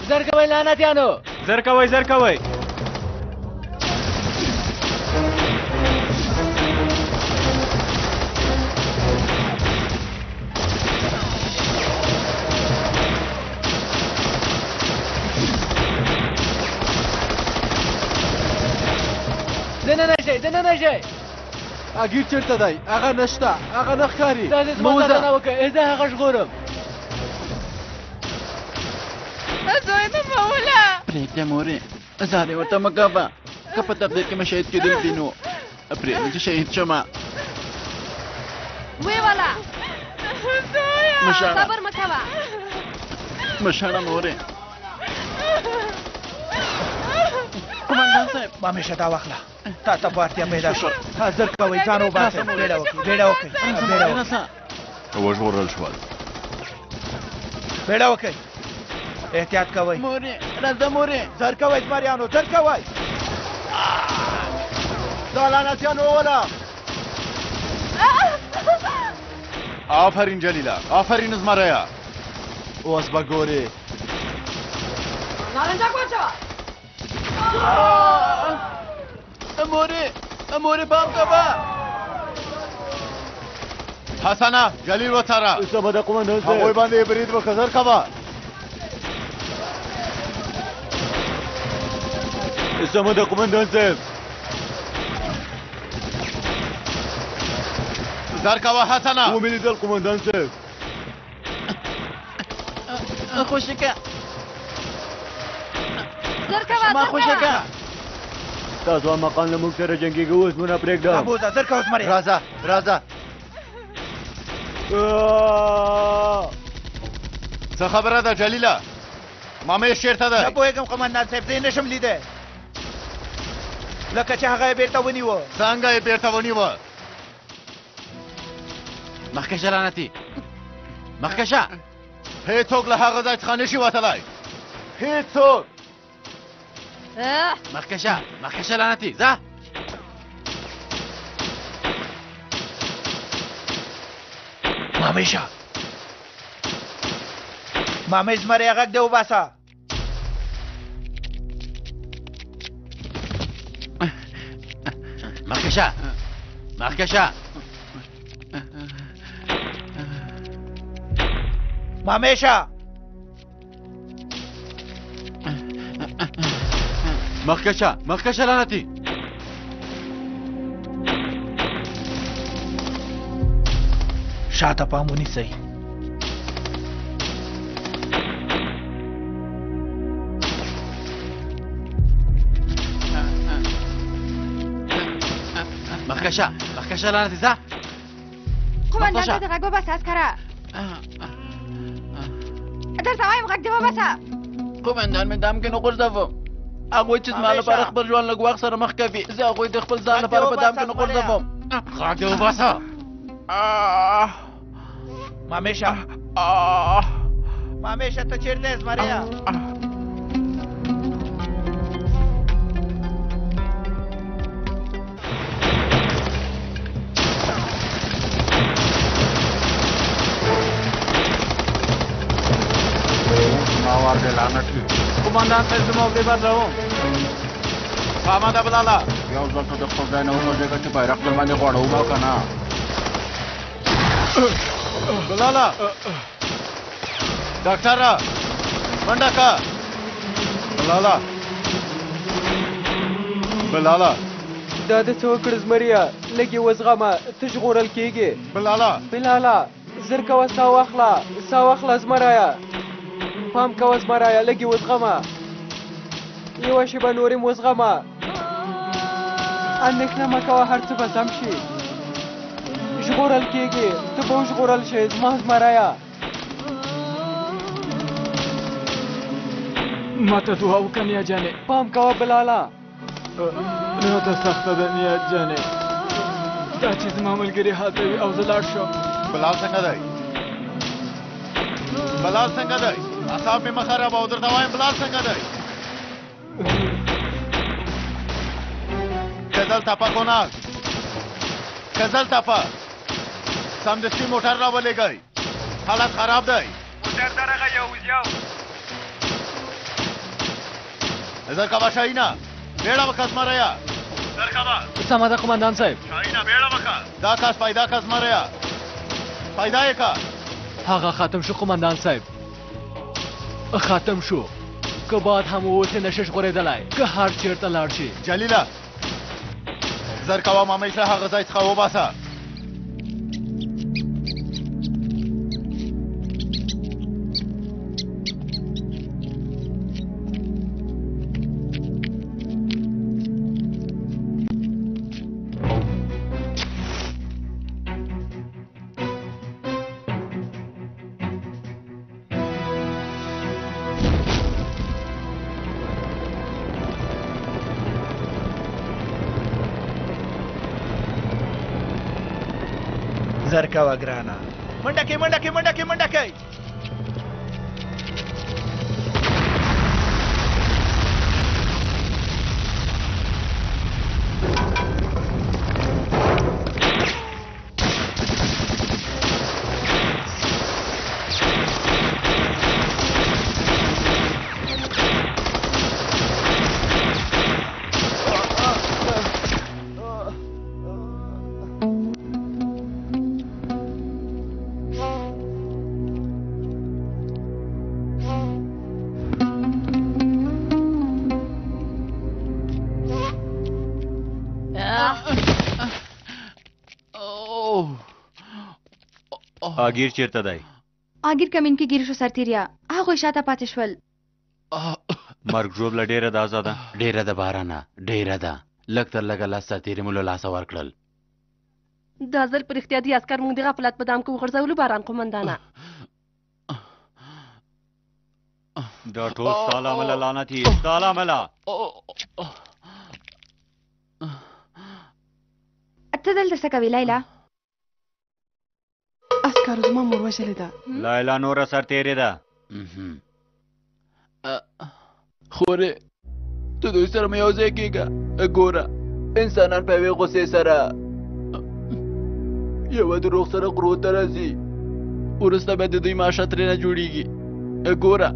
زر کوئ لعنتیانو زر کوئ زر کوئ دننه شئ اگیر چرته دی هغه نشته هغه نه ښکاري تاسې زما سره نه وکړئ زه هغه ژغورم زوی د مولا پرېږده مورې ځان یې ورته مه کوه که په تقدیر کې مې شهید کېدل دي نو پرېږده چې شهید شمه ویې والا زویه صبر مه کوه مه ژاړه مورې قومندان صاحب ما همیشه دا واخله تا ته په اړتیا پیدا شو حاضر کوئ ځان وباسئ بیړه وکړئ بیړه وکړئ وژغورل شول بیړه وکړئ احتیاط کوئ مورې راځه مورې زر کوئ زمریانو زر کوئ دا لعنتیان ووله آفرین جلیله آفرین زمریا اوس به ګورې نارنجک واچوه مورې پام کوه حسنه جلیل وڅاره سمه ده قومندان صاحب هغوی باندې برید وکړه زر کوه سمه ده قومندان صاحب زر کوه حسنه ومې لیدل قومندان صاحب خوشکه زر کوه ما خوشکه تاسو هم مقام له موږ سره جنګېږي اوس مو نه پرېږدم بوزه زر کوه زمریا راځه راځه څه خبره ده جلیله مامیش چېرته دی نه پوهېږم قومندان صاحب زه یې نشم لیدی لکه چې هغه یې بېرته ونیوه څنګه یې بېرته ونیوه مخکې شه لعنتي مخکې شه هېڅوک له هغه ځای څخه نشي وتلی هېڅوک مخکې شه لعنتي ځه مامیشه مامی زمریا غږ دې وباسه مخکې شه مامیشه مخکې شه لعنتي شاته پام ونیسئ مخکې شه لعنتي ځه قومندان ته دې غږ وباسه عسکره درته وایم غږ دې وباسه قومندان مې دام کې نه غورځوم هغوی چې زما لپاره خپل ژوند لږ وخت سره مخ کوي زه هغوی د خپل ځان لپاره په دام کې نه غورځوم غږ دې وباسه مامیشه مامیشه ته چیرته یې زمریا ماوار دې لعنتي قومندان صاحب زما دې بدلوم خامده بلاله یو ځل ته د خپل ځای نه وغورځېږه چې بیرغ در باندې غوړومه که نه بلاله ډاکټره منډه که بلاله دا د څه وکړ زمریا لږ یې وزغمه ته ژغورل کېږې بلاله زر کوه ساه واخله زمریا پام کوه زمریا لږ یې وزغمه یوه شېبه نور یې وزغمه اندېښنه مه کوه هر څه به سم شي ژغورل کېږي ته به وژغورل شې زما زمریا ما ته دعا وکړه نیا جانې پام کوه بلاله راته سخته ده نیا جانې دا چې زما ملګري هلته وي او زه لاړ شم بلال څنګه دی اعصاب مې مه خرابوه او درته وایم بلال څنګه دی کزل تپه کناک کزل تپه سمدستي موټر را ولېږئ حالت خراب دی موټر درغه یو زرکوا شاهینا بیړه وکړه زمریا زرکوا سمه ده قومندان صاحب. شاهینا بیړه وکړه دا کس پیدا کړه زمریا پیدا یې کړه. هغه ختم شو قومندان صاحب، ختم شو. که باد هم اوسې نشي ژغورېدلی، که هر چېرته لاړ شي. جلیله زرکوا مامیش له هغه ځای څخه وباسه. زرکوا ګرانه منډه کې منډه کې منډه کې منډه کې. اګیر چیرته دی؟ اګیر کمین کې ګیر شو سرتیریا، هغوی شاته پاتې شول. مرګ ژوبله ډېره ده آزاده؟ ډېره ده بارانه، ډېره ده. لږ تر لږه لس سرتیرې مو له لاسه ورکړل. دا ځل په رښتیا دي عسکر موږ د غفلت په دام کې وغورځولو باران قومندانه. دا ټول ستا له امله لعنتي، ستا له امله. ته دلته څه کوې لیلا؟ عسکرو زما مور وژلې ده. لیلا نوره سرتیرې ده. خورې ته دوی سره مې یو ځای کېږه. ګوره انسانان په یوې غوسې سره یوه دروغ سره غرو ته راځي، وروسته بیا د دوی معاشه ترېنه جوړېږي. ګوره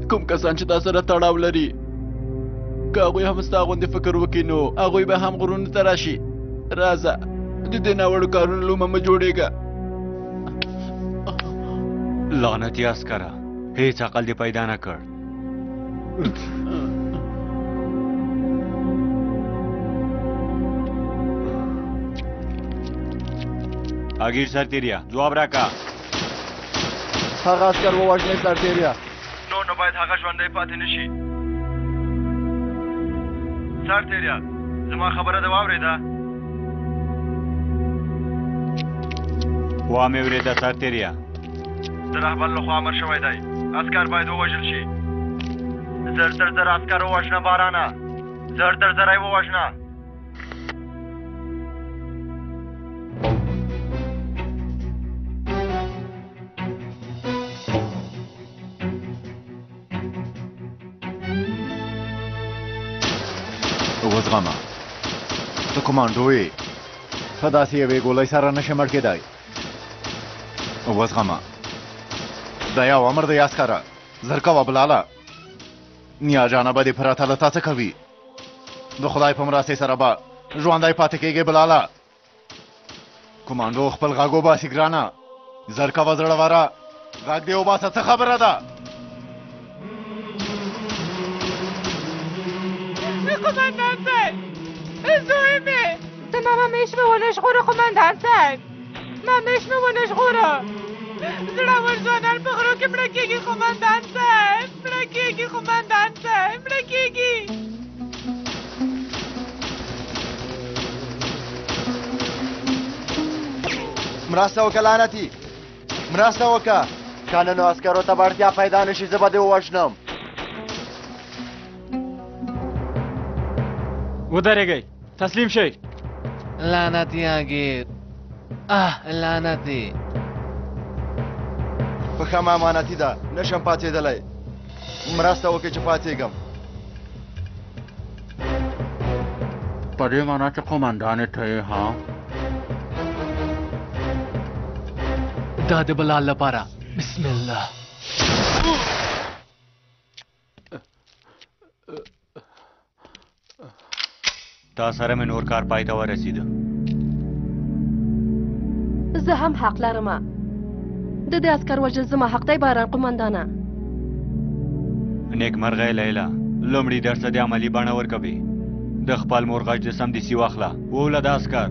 کوم کسان چې تا سره تړاو لري، که هغوی هم ستا غوندې فکر وکړي نو هغوی به هم غرونو ته راشي. راځه د دې ناوړو کارونو لومه مه جوړېږه. لعنتي عسکره، هیڅ عقل دې پیدا نه کړ. اګیر سرتیریا ځواب راکړه. هغه عسکر ووژنئ سرتیریا. نو باید هغه ژوندی پاتې نه شي. سرتیریا زما خبره دې واورېده؟ وا مې اورېده سرتیریا. د رهبر لخوا امر شوی دی عسکر باید ووژل شي. زر تر زر عسکر ووژنه بارانه، زر تر زر یې ووژنه. وزغمه ته کمانډو یې، په داسې یوې ګولۍ سره نشې مړ کېدی. وزغمه دا یو امر دی عسکره. زرکوه بلاله، نیا جانه به دې پرته له تا څه کوي؟ د خدای په مرستې سره به ژوندی پاتې کېږې بلاله. کمانډو خپل غږ وباسي ګرانه. زرکوه زړوره، غږ دې وباسه، څه خبره ده؟ قومندان صاحب، زوی مې ته مامیش مې ونه ژغوره. قومندان صاحب مامیش مې ونه ژغوره. زړور ځوانان په غرو کې مړه کېږي. قومندان صاحب مړه کېږي. قومندان صاحب مړه کېږي. مرسته وکړه لعنتي، مرسته وکړه. که نه نو عسکرو ته به اړتیا پیدا نه شي، زه به دې ووژنم. ودرېږئ، تسلیم شئ. لعنتي اګیر، لعنتي. پښه مې امانتي ده، نشم پاڅېدلی. مرسته وکړئ چې پاڅېږم. په دې معنا چې قومندانې ته یې ها؟ دا د بلال لپاره. بسم الله. تا سره مې نور کار پای ته ورسېده. زه هم حق لرم. د دې عسکر وژل زما حق دی باران قومندانه. نیکمرغه لیلا، لومړي درس ته د عملي بڼه ورکوي. د خپل مور غږ د سمدستي واخله، ووله د عسکر.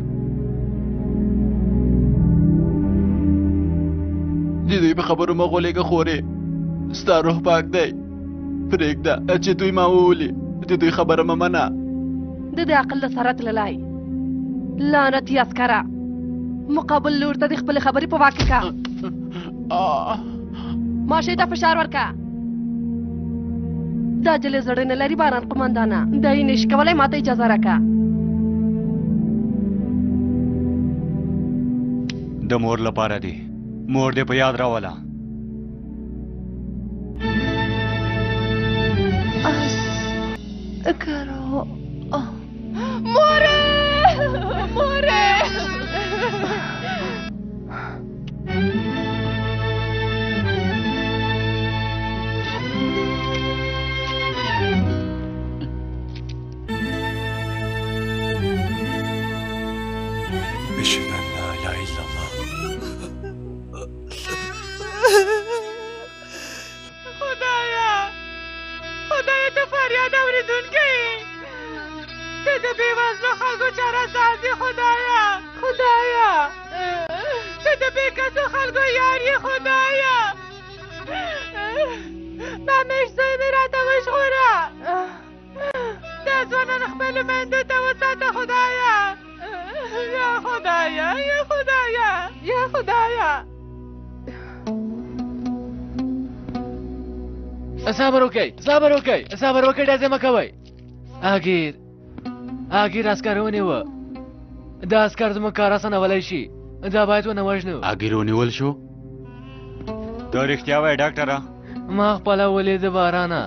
د دوی په خبرو مه غولېږه خورې، ستا روح پاک دی. پرېږده چې دوی ما وولي، د دوی خبره مه منه. د دې عقل له سره تللی. لعنتي عسکره، مقابل لور ته د خپلې خبرې په واک کې که. ماشې ته فشار ورکه. دا جلې زړه نه لري باران قومندانه، دی نشي کولی ماته اجازه راکړه. د مور لپاره دی، مور دې په یاد راوله. کرو موره موره أشهد أن لا إله إلا الله. خدایا ته فریاد اورېدونکی یې. ته د بېوزلو خلکو چاره ساز یې خدایا. ته د بېکسو خلکو یار یې خدایا. ممیش زوی مې راته وژغوره. دا ځوانان خپلو میندو ته وساته خدایا. یا خدایا یا خدایا یا خدایا. صبر وکئ ډزې مه کوئ. اګیر عسکر ونیوه. دا عسکر زموږ کار اسانولی شي، دا باید ونه وژنو. اګیر ونیول شو؟ ته رښتیا وایې ډاکټره؟ ما خپله ولیده بارانه.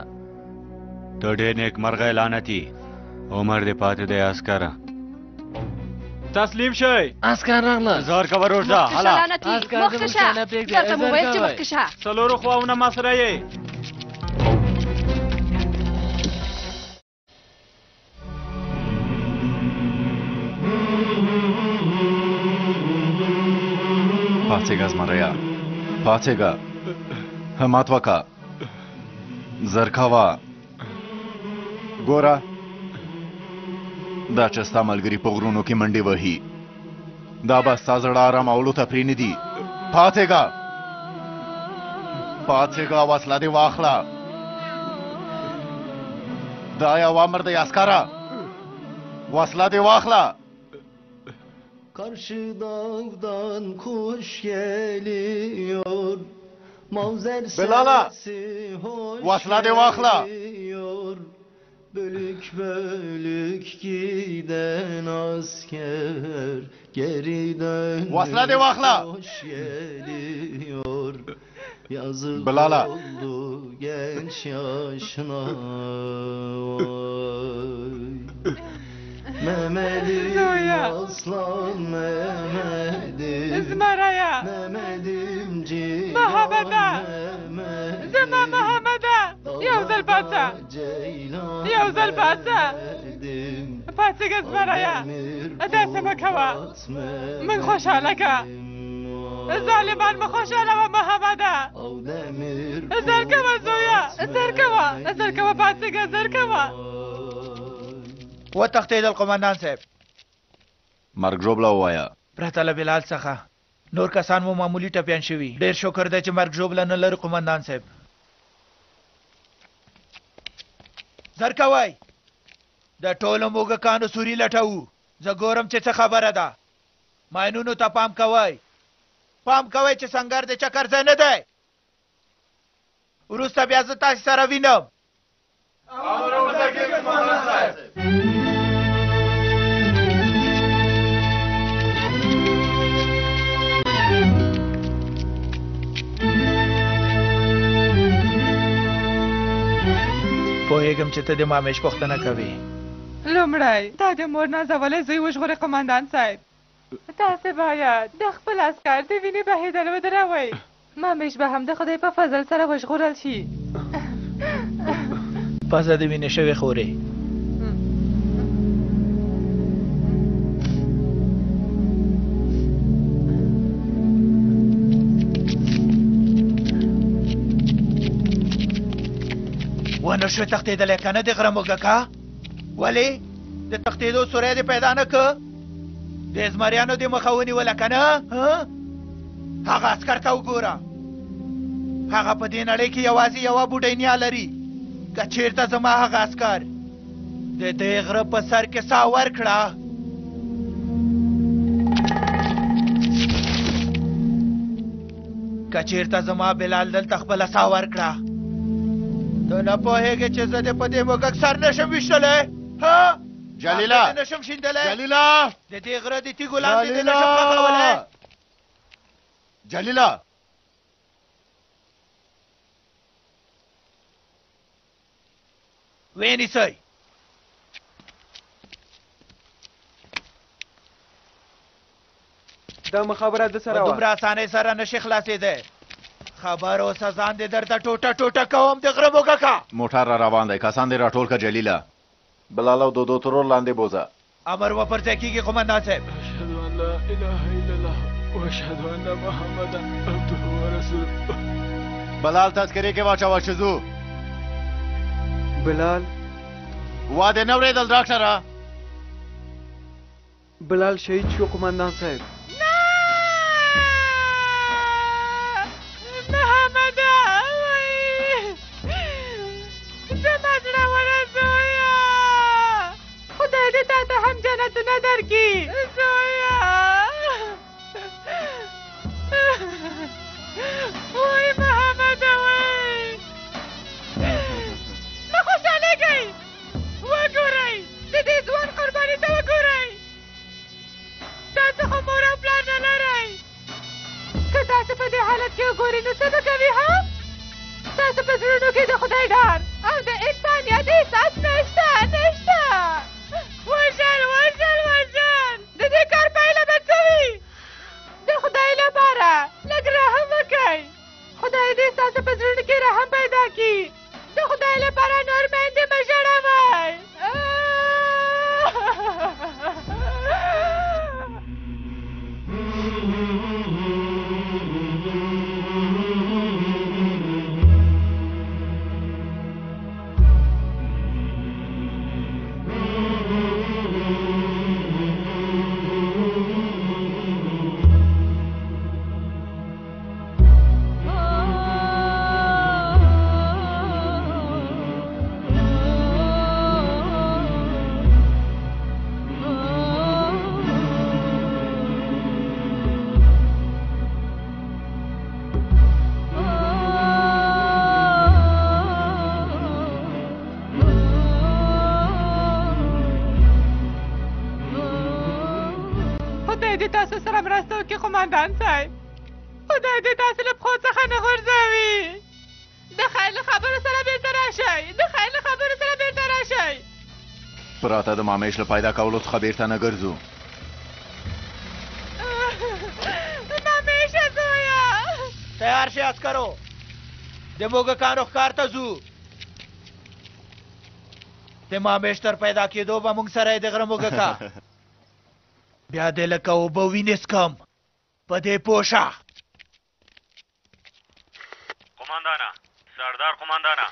ته ډېر نیکمرغه لعنتي، عمر دې پاتې دی عسکره. تسلیم شئ. عسکر راغله. زار کوه روژده هله. مخکې شه درته مو ویل چې مخکې شه. څلورو خواونه ما سره یې. پاڅېږه زمریا، پاڅېږه، همت وکړه، زر کوه. ګوره دا چې ستا ملګري په غرونو کې منډې وهي، دا به ستا زړه ارامولو ته پرېنږدي. پاڅېږه، وسله دې واخله. دا یو امر دی عسکره، وسله دې واخله. Karşı dağdan kuş geliyor, mavzer sesi hoş geliyor. Bölük bölük giden asker geriden hoş geliyor. Yazık oldu genç yaşına. Mehmet'im aslan Mehmet'im. İzmaraya. Mehmet'im cihan Muhammed'e. Mehmet'im. Zema Muhammed'e. Yavzal Batı. Yavzal Batı. Patsik İzmaraya. Dersim kava. من خوشحالکه. ظالمان مخوشحاله و محمده. زرکوه زویا. زرکوه پاتیک زرکوه. وتښتېدل قومندان صاحب. مرګ ژوبله ووایه. پرته له بلال څخه نور کسان مو معمولي ټپیان شوي. ډېر شکر دی چې مرګ ژوبله نه لري قومندان صاحب. زر کوئ، د ټولو موږکانو سوري لټوو. زه ګورم چې څه خبره ده. ماینونو ته پام کوئ چې سنګر د چکر ځای نه دی. وروسته بیا زه تاسې سره وینم. پوهېږم چې ته د مامیش پوښتنه کوې. لومړی دا د مور نازولی زوی وژغورې قومندان صاحب. تاسې باید د خپل عسکر د وینې بهېدل ودروئ. مامیش به هم د خدای په فضل سره وژغورل شي. پزه د وینې شوې خورې. ونه شو تښتېدلی که نه د غره موږکه؟ ولې د تښتېدو سوری دې پیدا نه که؟ د زمریانو دې مخه ونیوله که نه؟ هغه عسکر ته وګوره، هغه په دې نړۍ کې یوازې یوه بوډۍ نیا لري. که چېرته زما هغه عسکر د دې غره په سر کې ساه ورکړه، که چېرته زما بلال دلته خپله ساه ورکړه، ته نه پوهېږې چې زه دې په دې موږک سر نشم ویشتلی؟ جلیله نشم شیندلی؟ جلیله د دې غره د تیږو لاندې دې نشم ښخولی؟ جلیله ونیسئ. دا مخابره د سره په دومره اسانۍ سره نشي خلاصېدی. خبر اوسه ځان دې درته ټوټه ټوټه کوم د غره موږکه. موټر را روان دی، کسان دې راټول که جلیله. بلال او دودو ترور لاندې بوځه. امر و پر ځای کېږي قمندان صاحب. اشهد ان لا اله الا الله واشهد ان محمدا عبده ورسوله. بلال تذکرې کې واچوه چې ځو. بلال واده نه اورېدل ډاکټره؟ بلال شهید شو قمندان صاحب. هم جنتونه درکړي زویه. وای محمده وای مه خوشحالېږئ، وګورئ د دې ځوان قرباني ته وګورئ. تاسو خو مور او پلار نه لرئ، که تاسو په دې حالت کې وګورئ نو څه به کوي؟ تاسو په زړونو کې د خدای ډار او د انسانیت احساس نشته. وژل د دې کار پایله به څه وي؟ د خدای لپاره لږ رحم وکئ. خدای دې ستاسو په زړونو کې رحم پیدا کړي. د خدای لپاره نور میندې مه ژړوئ. قمندان صاحب، خدای دې تاسو له پښو څخه نه غورځوي. د خیر له خبرو سره بېرته راشئ، د خیر له خبرو سره بېرته راشئ. پراته د مامیش له پیدا کولو څخه بېرته نه ګرځو. مامیشه زویه، تیار شئ عسکرو، د موږکانو ښکار ته ځو. د مامیش تر پیدا کېدو به موږ سره یې د غره موږکه بیا دې لکه اوبه وینې څکم، په دې پوه شه. قمندانه، سردار قمندانه،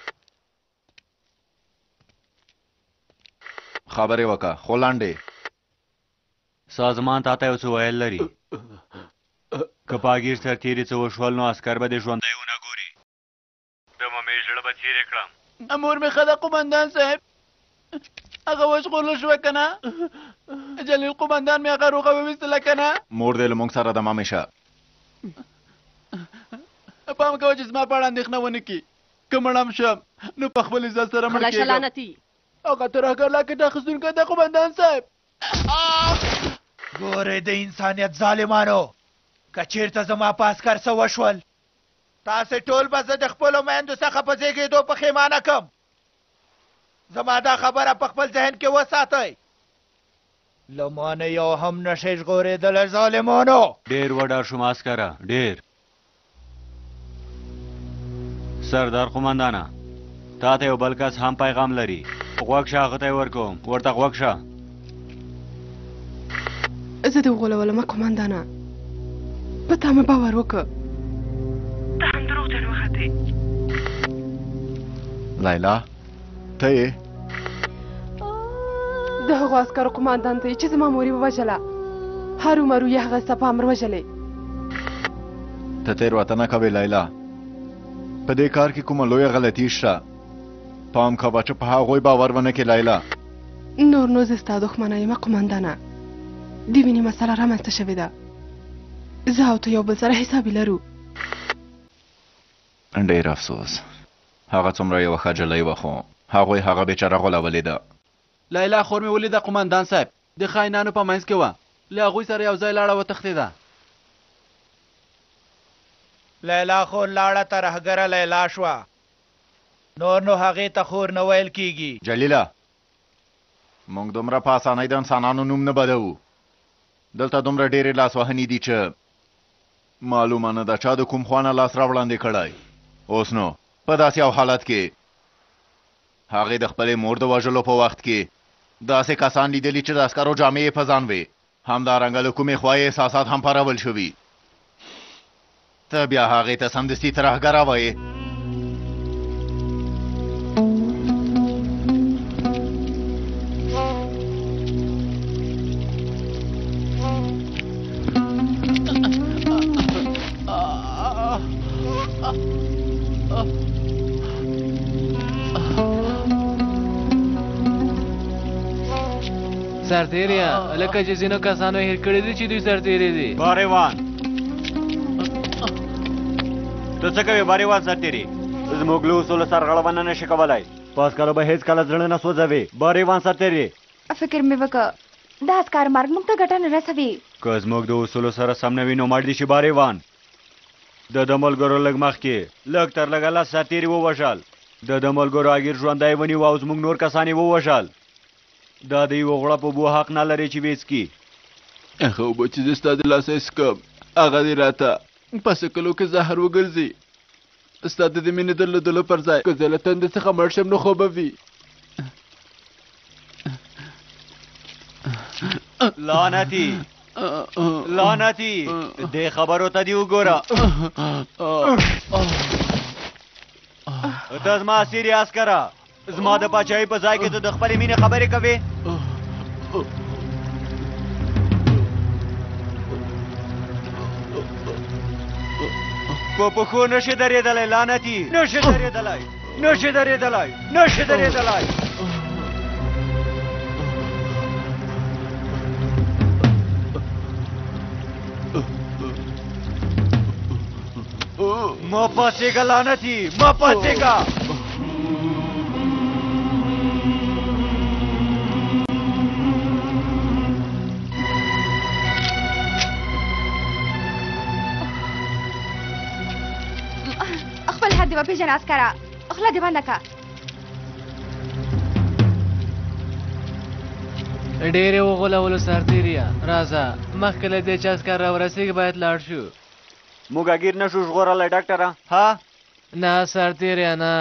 خبرې وکړه خو لنډې. سازمان تا ته یو څه ویل لري. که پاګیر سرتېري څه وشول نو عسکر به دې ژوندی ونه ګوري. د ممیش زړه به څیرې کړم. امور مې ښه ده قمندان صاحب، هغه وژغورل شوه که نه؟ جلیل قمندان مې هغه روغه وویستله که نه؟ مور دې له موږ سره ده مامیشه. پام کوه چې زما په اړه اندېښنه ونه کړي. که مړم شم نو په خپل عزت سره مړ کېږم. لعنتي هغه ترهګر لاکټ اخیستونکی ده قمندان صاحب. ګورئ د انسانیت ظالمانو، که چېرته زما په عسکر څه وشول، تاسې ټول به زه د خپلو میندو څخه په زېږېدو پښیمانه کړم. زما دا خبره په خپل ذهن کې وساتئ. له ما نه یو هم نشئ ژغورېدلی ظالمانو. ډېر وډار شوم عسکره، ډېر. سردار قمندانه، تا ته یو بل کس هم پیغام لري. غوږ شه، هغه ته یې ورکوم، ورته غوږ شه. زه دې وغولولم قمندانه، په تا مې باور وکړه. ته هم دروغجن وختې. لیلا ته یې د هغو عسکرو قماندان ته چې زما مور یې ووژله هرو مرو یې هغه ستا په امر وژلې ته تېروتنه کوې لیلا په دې کار کې کومه لویه غلطي شته پام کوه چې په هغوی باور ونه کړې لیلا نور نو زه ستا دښمنه یم قماندانه د وینې مسله رامنځته شوې ده زه او ته یو بل سره حسابي لرو ډېر افسوس هغه څومره یوه ښه جلۍ وه خو هغوی هغه بېچاره غولولې ده لیلا خور مې ولیده قمندان صاحب د خاینانو په منځ کې وه له هغوی سره یو ځای لاړه وتښتېده لیلا خور لاړه ترهګره لیلا شوه نور نو هغې ته خور نه ویل کیږي جلیله موږ دومره په اسانۍ د انسانانو نوم نه بدوو دلته دومره ډېرې لاسوهنې دي چې معلومه نه ده چا د کوم خوا نه لاس راوړاندې کړی اوس نو په داسې یو حالت کې هغې د خپلې مور د وژلو په وخت کې داسې کسان لیدلي چې د عسکرو جامې یې په ځان وې همدارنګه له کومې خوا یې احساسات هم پارول شوي ته بیا هغې ته سمدستي ترهګره وایې سرتیریا لکه چې ځینو کسانو هېر کړي دي چې دوی سرتیري دي باریوان ته څه کوې باریوان سرتیري زموږ له اصولو سرغړونه نه شي کولی په عسکرو به هېڅکله زړه نه سوځوي باریوان سرتیري فکر مې وکړ دا عسکر مرګ موږ ته ګټه نه رسوي که زموږ د اصولو سره سم نه وي نو مړ دي شي باریوان د ملګرو لږ مخکې لږ تر لږه لس سرتیري ووژل د ملګرو اګیر ژوندی ونیو او زموږ نور کسان یې ووژل دا د یوه غوړپ اوبو حق نه لري چې ویڅکي هغه اوبه چې زه ستا د لاسه څښم هغه دې راته په سکلو کې زهر وګرځي ستا د دې مینې د لیدلو پر ځای که زه له تندې څخه مړ شم نو خو به وي لعنتي لعنتي دې خبرو ته دې وګوره ته زما اسیر یې عسکره زما د پاچاهۍ په ځای کې ته د خپلې مینې خبرې کوې په پښو نشي درېدلی لعنتي نشي درېدلی نشي درېدلی نشي درېدلی مه پاڅېږه لعنتي مه پاڅېږه خپل حد دې وپېژنه عسکره خوله دې بنده کړه ډېرې وغولولو سرتیریا راځه مخکې له دې چې عسکر راورسېږي باید لاړ شو موږ اګیر نه شو ژغورلی ډاکټره ها نه سرتیریا نه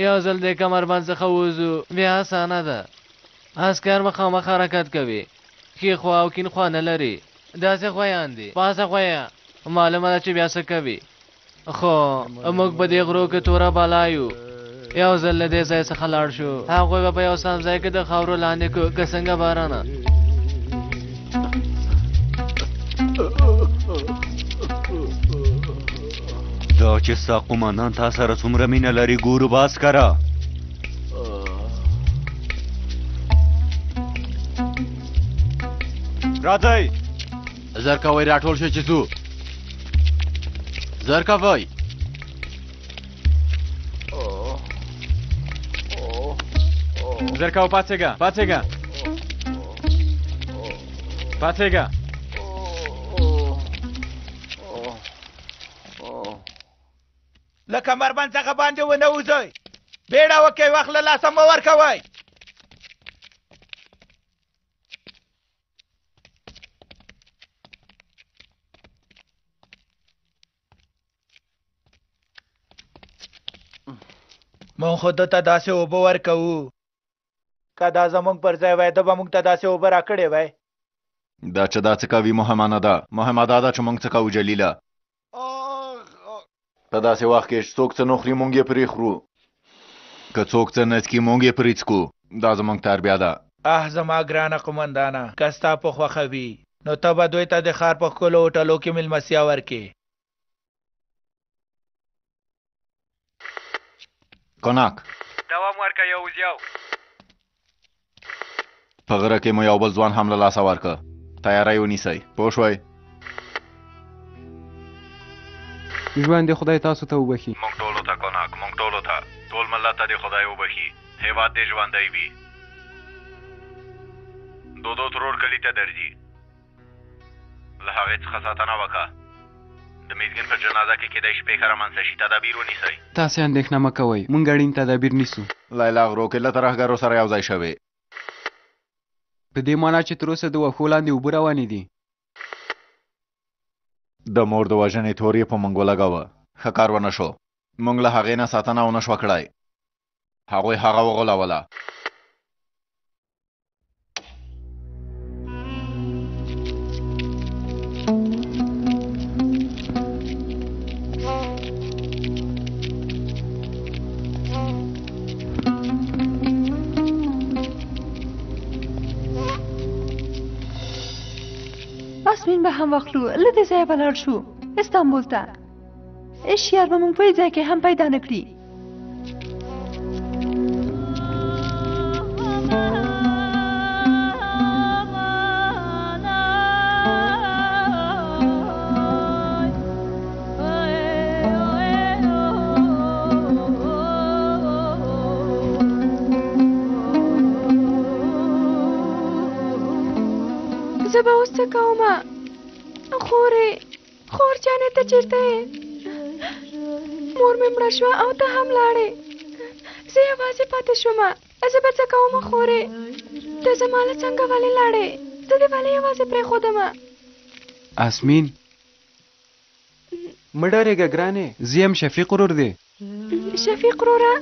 یو ځل دې کمربند څخه ووځو بیا اسانه ده عسکر مخامخ حرکت کوي ښي خوا او کیڼ خوا نه لري داسې خویان دي پاسه خویه معلومه ده چې بیا څه کوي خو موږ په دې غرو کې توره بالا یو یو ځل له دې ځای څخه لاړ شو هغوی به په یو سم ځای کې د خاورو لاندې که څنګه بارانه دا چې ستا قمندان تا سره څومره مینه لري ګورو به عسکره راځئ زر کوئ راټول شئ چې ځو زر کوئ زر کوه پاڅېږه پاڅېږه پاڅېږه له کمربند څخه باندې ونه وځئ بیړه وکئ وخت له لاسه مه ورکوئ مونږ خو ده ته داسې اوبه ورکوو که دا زمونږ پر ځای وای ده به مونږ ته داسې اوبه راکړې وای دا چې دا څه کوي مهمه نه ده مهمه دا ده چې موږ څه کوو جلیله په داسې وخت کې څوک څه نه خوري موږ یې پرې خورو که څوک څه نه څکي موږ یې پرې څکو. دا زموږ تربیه ده. زما ګرانه قومندانه که ستا په خوښه وي نو ته به دوی ته د ښار په ښکلو هوټلو کې مېلمستیا ورکې. کناک دوام ورکه یوزیو. په غره کې مو یو بل ځوان هم له لاسه ورکه. تیاری ونیسئ. پوه شوئ؟ ژوند دې خدای تاسو ته وبخي. موږ ټولو ته کناک، موږ ټولو ته، ټول ملت ته دې خدای وبخي. هېواد دې ژوندی وي. دودو ترور کلي ته درځي. له هغې څخه ساتنه وکړه. د میزګن په جنازه کې کیدای شي پیښه رامنځته شي. تدابیر ونیسئ. تاسې اندېښنه مه کوئ، موږ اړین تدابیر نیسو. لیلا غرو کې له ترهګرو سره یو ځای شوې. په دې معنا چې تر اوسه د وښو لاندې اوبه روانې دي. د مور د وژنې تور یې په موږ ولګاوه. ښه کار ونه شو. موږ له هغې نه ساتنه ونه شوه کړی. هغوی هغه وغولوله. آسمین به هم واخلو له دې ځایه به لاړ شو استانبول ته. شیار به موږ په یو ځای کې هم پیدا نه کړي. زه به اوس څه کومه؟ خور جانې ته چېرته یې؟ مور مې مړه شوه او ته هم لاړې. زه یوازې پاتې شومه. زه به څه کومه خورې؟ ته زما له څنګه ولې لاړې؟ زه دې ولې یوازې پرېښودمه؟ آسمین مه ډارېږه ګرانې، زه یم شفیق ورور دی. شفیق وروره،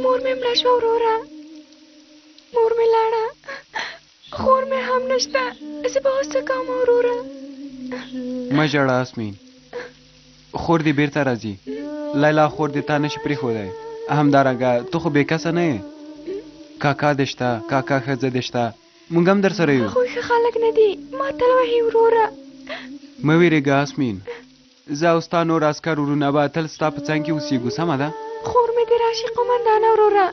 مور مې مړه شوه وروره. مور مې لاړه، خور مې هم نشته. زه به اوس څه کوم وروره؟ مه ژاړه آسمین، خور دې بیرته راځي. لیلا خور دې تا نشي پرېښودی. همدارنګه ته خو بې کسه نه یې. کاکا دې شته، کاکا ښځه دې شته، موږ هم در سره یو. هغوی ښه خلک نه دي، ما تل وهي وروره. مه ویرېږه آسمین، زه او ستا نور عسکر وروڼه به تل ستا په څنګ کې اوسېږو. سمه ده؟ خور مې دې راشي قومندانه وروره.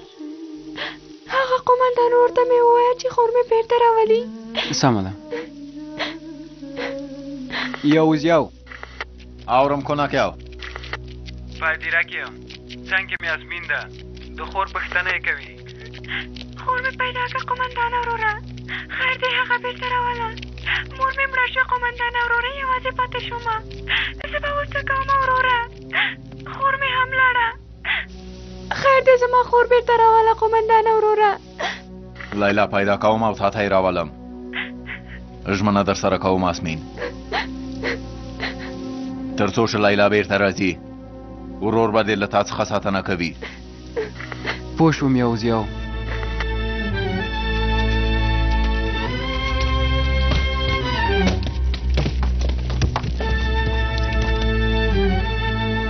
هغه قومندان ورته مې وویل چې خور مې بیرته راولي. سمه ده. یو اورم کناک یو. فایدیرک یم. څنګه مې آسمین ده. د خور پوښتنه یې کوي. خور مې پیدا کړه قومندانه وروره. خیر دی هغه بیرته راوله. مور مې مړه شوه قومندانه وروره، یوازې پاتې شومه. زه به اوس څه کومه وروره؟ خور مې هم لاړه. خیر دی زما خور بیرته راوله قومندانه وروره. لیلا پیدا کوم او تا ته یې راولم. ژمنه در سره کوم آسمین، تر څو چې لیلا بیرته راځي ورور به دې له تا څخه ساتنه کوي. پوه شوم یو.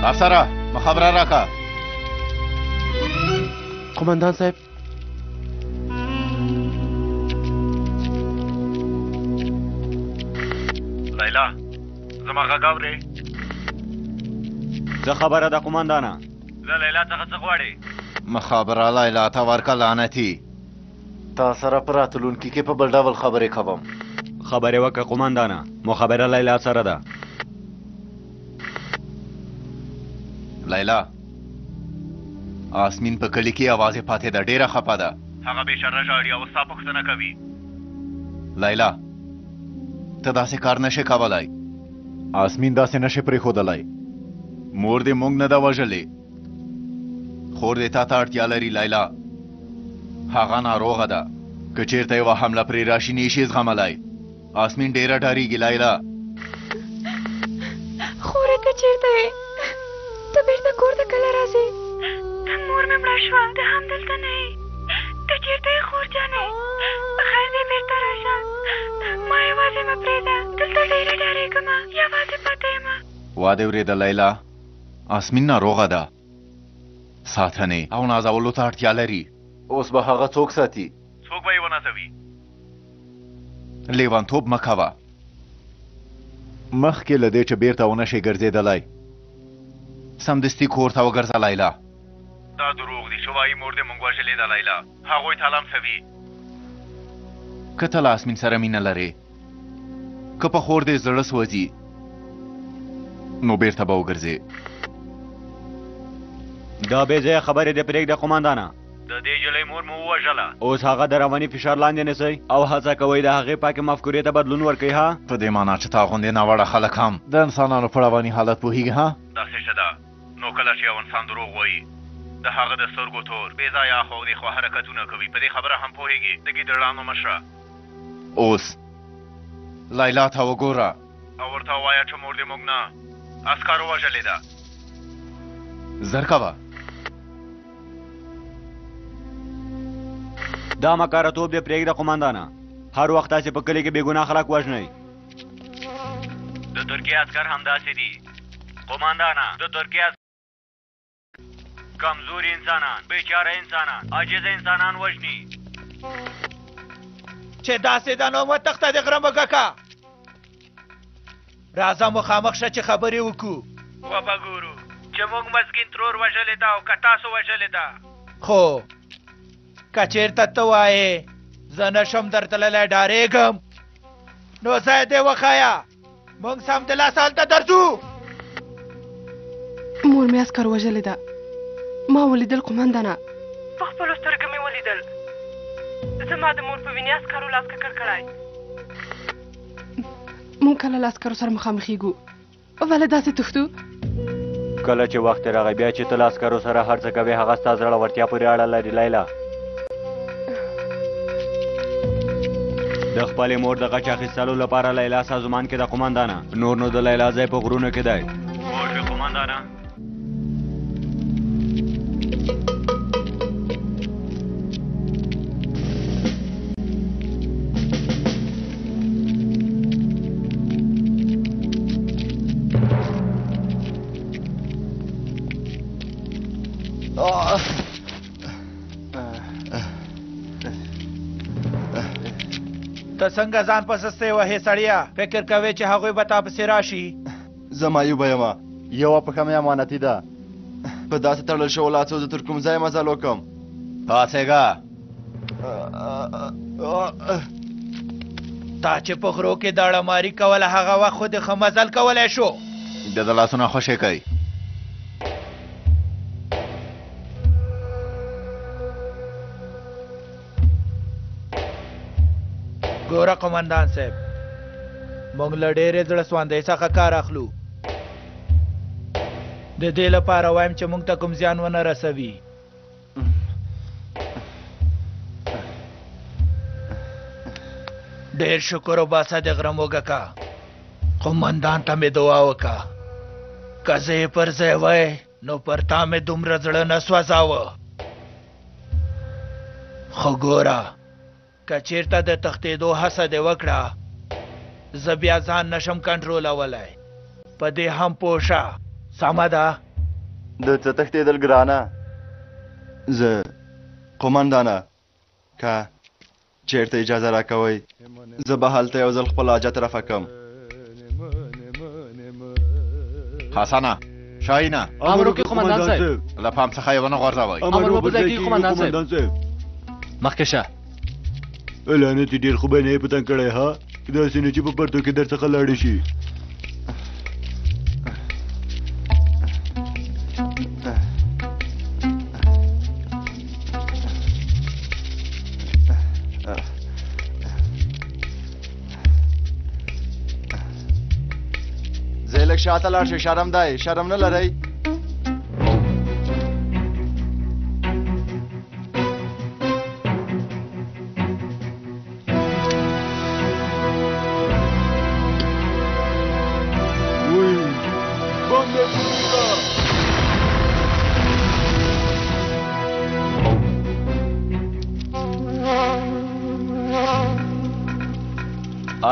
افسره مخابره راکه. قومندان صاحب، لیلا زما غږ اورې؟ څه خبره ده قومندانه؟ له لیلا څخه څه غواړې؟ مخابره لیلا ته ورکه لعنتي. تا سره په راتلونکي کې په بل ډول خبرې کوم. خبرې وکړه قومندانه، مخابره لیلا سره ده. لیلا آسمین په کلي کې یوازې پاتې ده، ډېره خفه ده. هغه بېشره ژاړي او ستا پوښتنه کوي. لیلا ته داسې کار نشې کولی. آسمین داسې نشې پرېښودلی. مور دې موږ نه ده وژلې. خور دې تا ته اړتیا لري لیلا. هغه ناروغه ده، که چېرته یوه حمله پرې راشي نه یې شي زغملی. آسمین ډېره ډارېږي لیلا. خورې ته چېرته یې؟ ته بیرته کور ته کله راځې؟ مور مې مړه شوه، ته هم دلته نه یې. ته چېرته یې خور جانې؟ په خیر دې بیرته راشه. ما یوازې مه پرېږده، دلته ډېره ډارېږم، یوازې پاتې یم. وا دې اورېده لیلا، آسمین ناروغه ده. ساتنې او نازولو ته اړتیا لري. اوس به هغه څوک ساتي؟ څوک به یې ونازوي؟ لیوانتوب مه کوه. مخکې له دې چې بیرته ونه شي ګرځېدلی سمدستي کور ته وګرځه لیلا. دا دروغ دي چې وایي مور دې موږ وژلې ده لیلا. هغوی ته لمسوي. که ته له اسمین سره مینه لرې که په خور دې زړه سوځي نو بیرته به وګرځې. دا بې ځایه خبرې دې پرېږده قمندانه. د دې نجلۍ مور مو ووژله. اوس هغه د رواني فشار لاندې نیسئ او هڅه کوئ د هغې پاکې مفکورې ته بدلون ورکوئ. ها په دې معنا چې تا غوندې ناوړه خلک هم د انسانانو په رواني حالت پوهېږي. ها داسې څه ده نو کله چې یو انسان دروغ وایي د هغه د سترګو تور بې ځایه اخوا او دېخوا حرکتونه کوي. په دې خبره هم پوهېږي د ګیدړانو مشره. اوس لیلا ته وګوره او ورته ووایه چې مور دې موږ نه عسکرو وژلې ده. زر کوه. دا مکارتوب دې پرېږده قمندانه. هر وخت تاسې په کلي کې بېګناه خلک وژنئ. د ترکیې عسکر همداسې دي قمندانه. د ترکیې کمزوري انسانان، بیچاره انسانان، عاجزه انسانان وژني. چې داسې ده نو مه تخته د غره مږکه. راځه مخامخ شه چې خبرې وکړو. وبه ګورو چې موږ مسکین ترور وژلې ده او که تاسو وژلې ده. خو که چېرته ته وایې زه نشم درتللی ډارېږم نو ځای دې وښایه موږ سمدلاسه هلته درځو. مور مې عسکر وژلې ده. ما ولیدل قمندانه. په خپلو سترګو مې ولیدل. زما د مور په وینې عسکرو لاس ککړ کړی. مونږ کله له عسکرو سره مخامخېږو ولې داسې تښتو؟ کله چې وخت راغی بیا چې ته له عسکرو سره هر څه کوې هغه ستا زړورتیا پورې اړه لري لیلا. د خپلې مور د غچ اخیستلو لپاره لیلا سازمان کې ده قمندانه. نور نو د لیلا ځای په غرونو کې دی. پوه شوې قمندانه. ته څنګه ځان په سستۍ وهې سړیه؟ فکر کوې چې هغوی به تا پسې راشي؟ زه معیوبه یم. یوه پښه مې امانتي ده. په داسې تړل شوو لاسو زه تر کوم ځایه مزل وکړم؟ پاڅېږه. تا چې په غرو کې داړهماري کوله هغه وخت خو دې ښه مزل کولی شو. د ده لاسونه خوشې کوي. ګوره قمندان صاحب موږ له ډېرې زړه سواندۍ څخه کار اخلو. د دې لپاره وایم چې موږ ته کوم زیان ونه رسوي. ډېر شکر وباسه د غره موږکه. قمندان ته مې دعا وکړه که زه یې پر ځای وای نو پر تا مې دومره زړه نه سوځاوه. خو ګوره که چېرته د تښتېدو هڅه دې وکړه زه بیا ځان نشم کنټرولولی. په دې هم پوه شه. سمه ده؟ د څه تښتېدل ګرانه. زه قمندانه که چېرته اجازه راکوئ زه به هلته یو ځل خپل حاجت رفع کړم. حسنه شاهینه امر وکړئ قمندان صاحب. له پام څخه یې ونه غورځوئ. امر مو په ځای کېږي قمندان صاحب. مخکې شه. لعنتي ډېر خو به نه یې پتنګ کړی. ها داسې نه چې په پرتو کې در څخه لاړې شي. زه لږ شاته لاړ شئ. شرم دی؟ شرم نه لرئ؟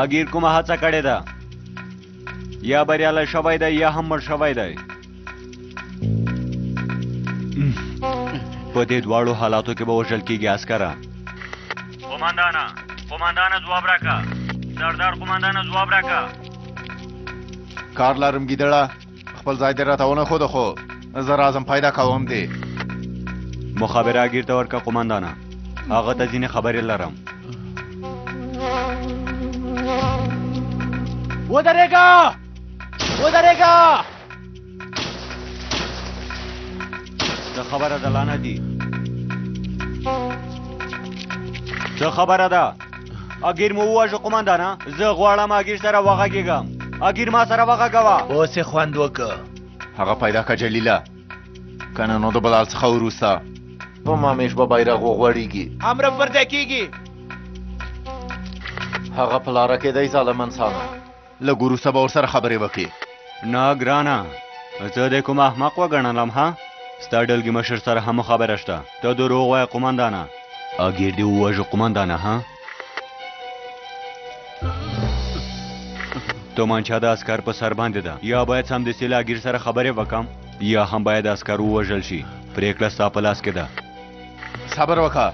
اګیر کومه هڅه کړې ده یا بریالی شوی دی یا هم مړ شوی دی. په دې دواړو حالاتو کې به وژل کېږي عسکره. قماندانه ځواب راکا. سردار قماندانه ځواب راکا. کار لرم ګیدړه، خپل ځای دې راته ونه ښوده، خو زه رازم پیدا کوم دی. مخابره اګیر ته ورکه قماندانه، هغه ته ځینې خبرې لرم. ودرېږه ودرېږه. څه خبره ده لعنتي؟ څه خبره ده؟ اګیر مو وواژه قماندانه، زه غواړم اګیر سره وغږېږم. اګیر ما سره وغږوه. اوس یې خوند وکړه. هغه پیدا که جلیله، کنه نو د بلال څخه وروسته په مامیش به بیرغ وغوړېږي. امر پر ځای کېږي. هغه په لاره کې دی ظالم انسانه، لږ وروسته به ورسره خبرې وکړي. نه ګرانه، زه د کوم احمق وګڼلم ها؟ ستا ډلګي مشر سره هم خبره شته. ته دروغ وایه قماندانه. اګیر دې ووژه قماندانه ها؟ تومانچه د عسکر په سر باندې ده. یا باید سمدستي له اګیر سره خبرې وکړم یا هم باید عسکر ووژل شي. پرېکړه ستا په لاس کې ده. صبر وکړه.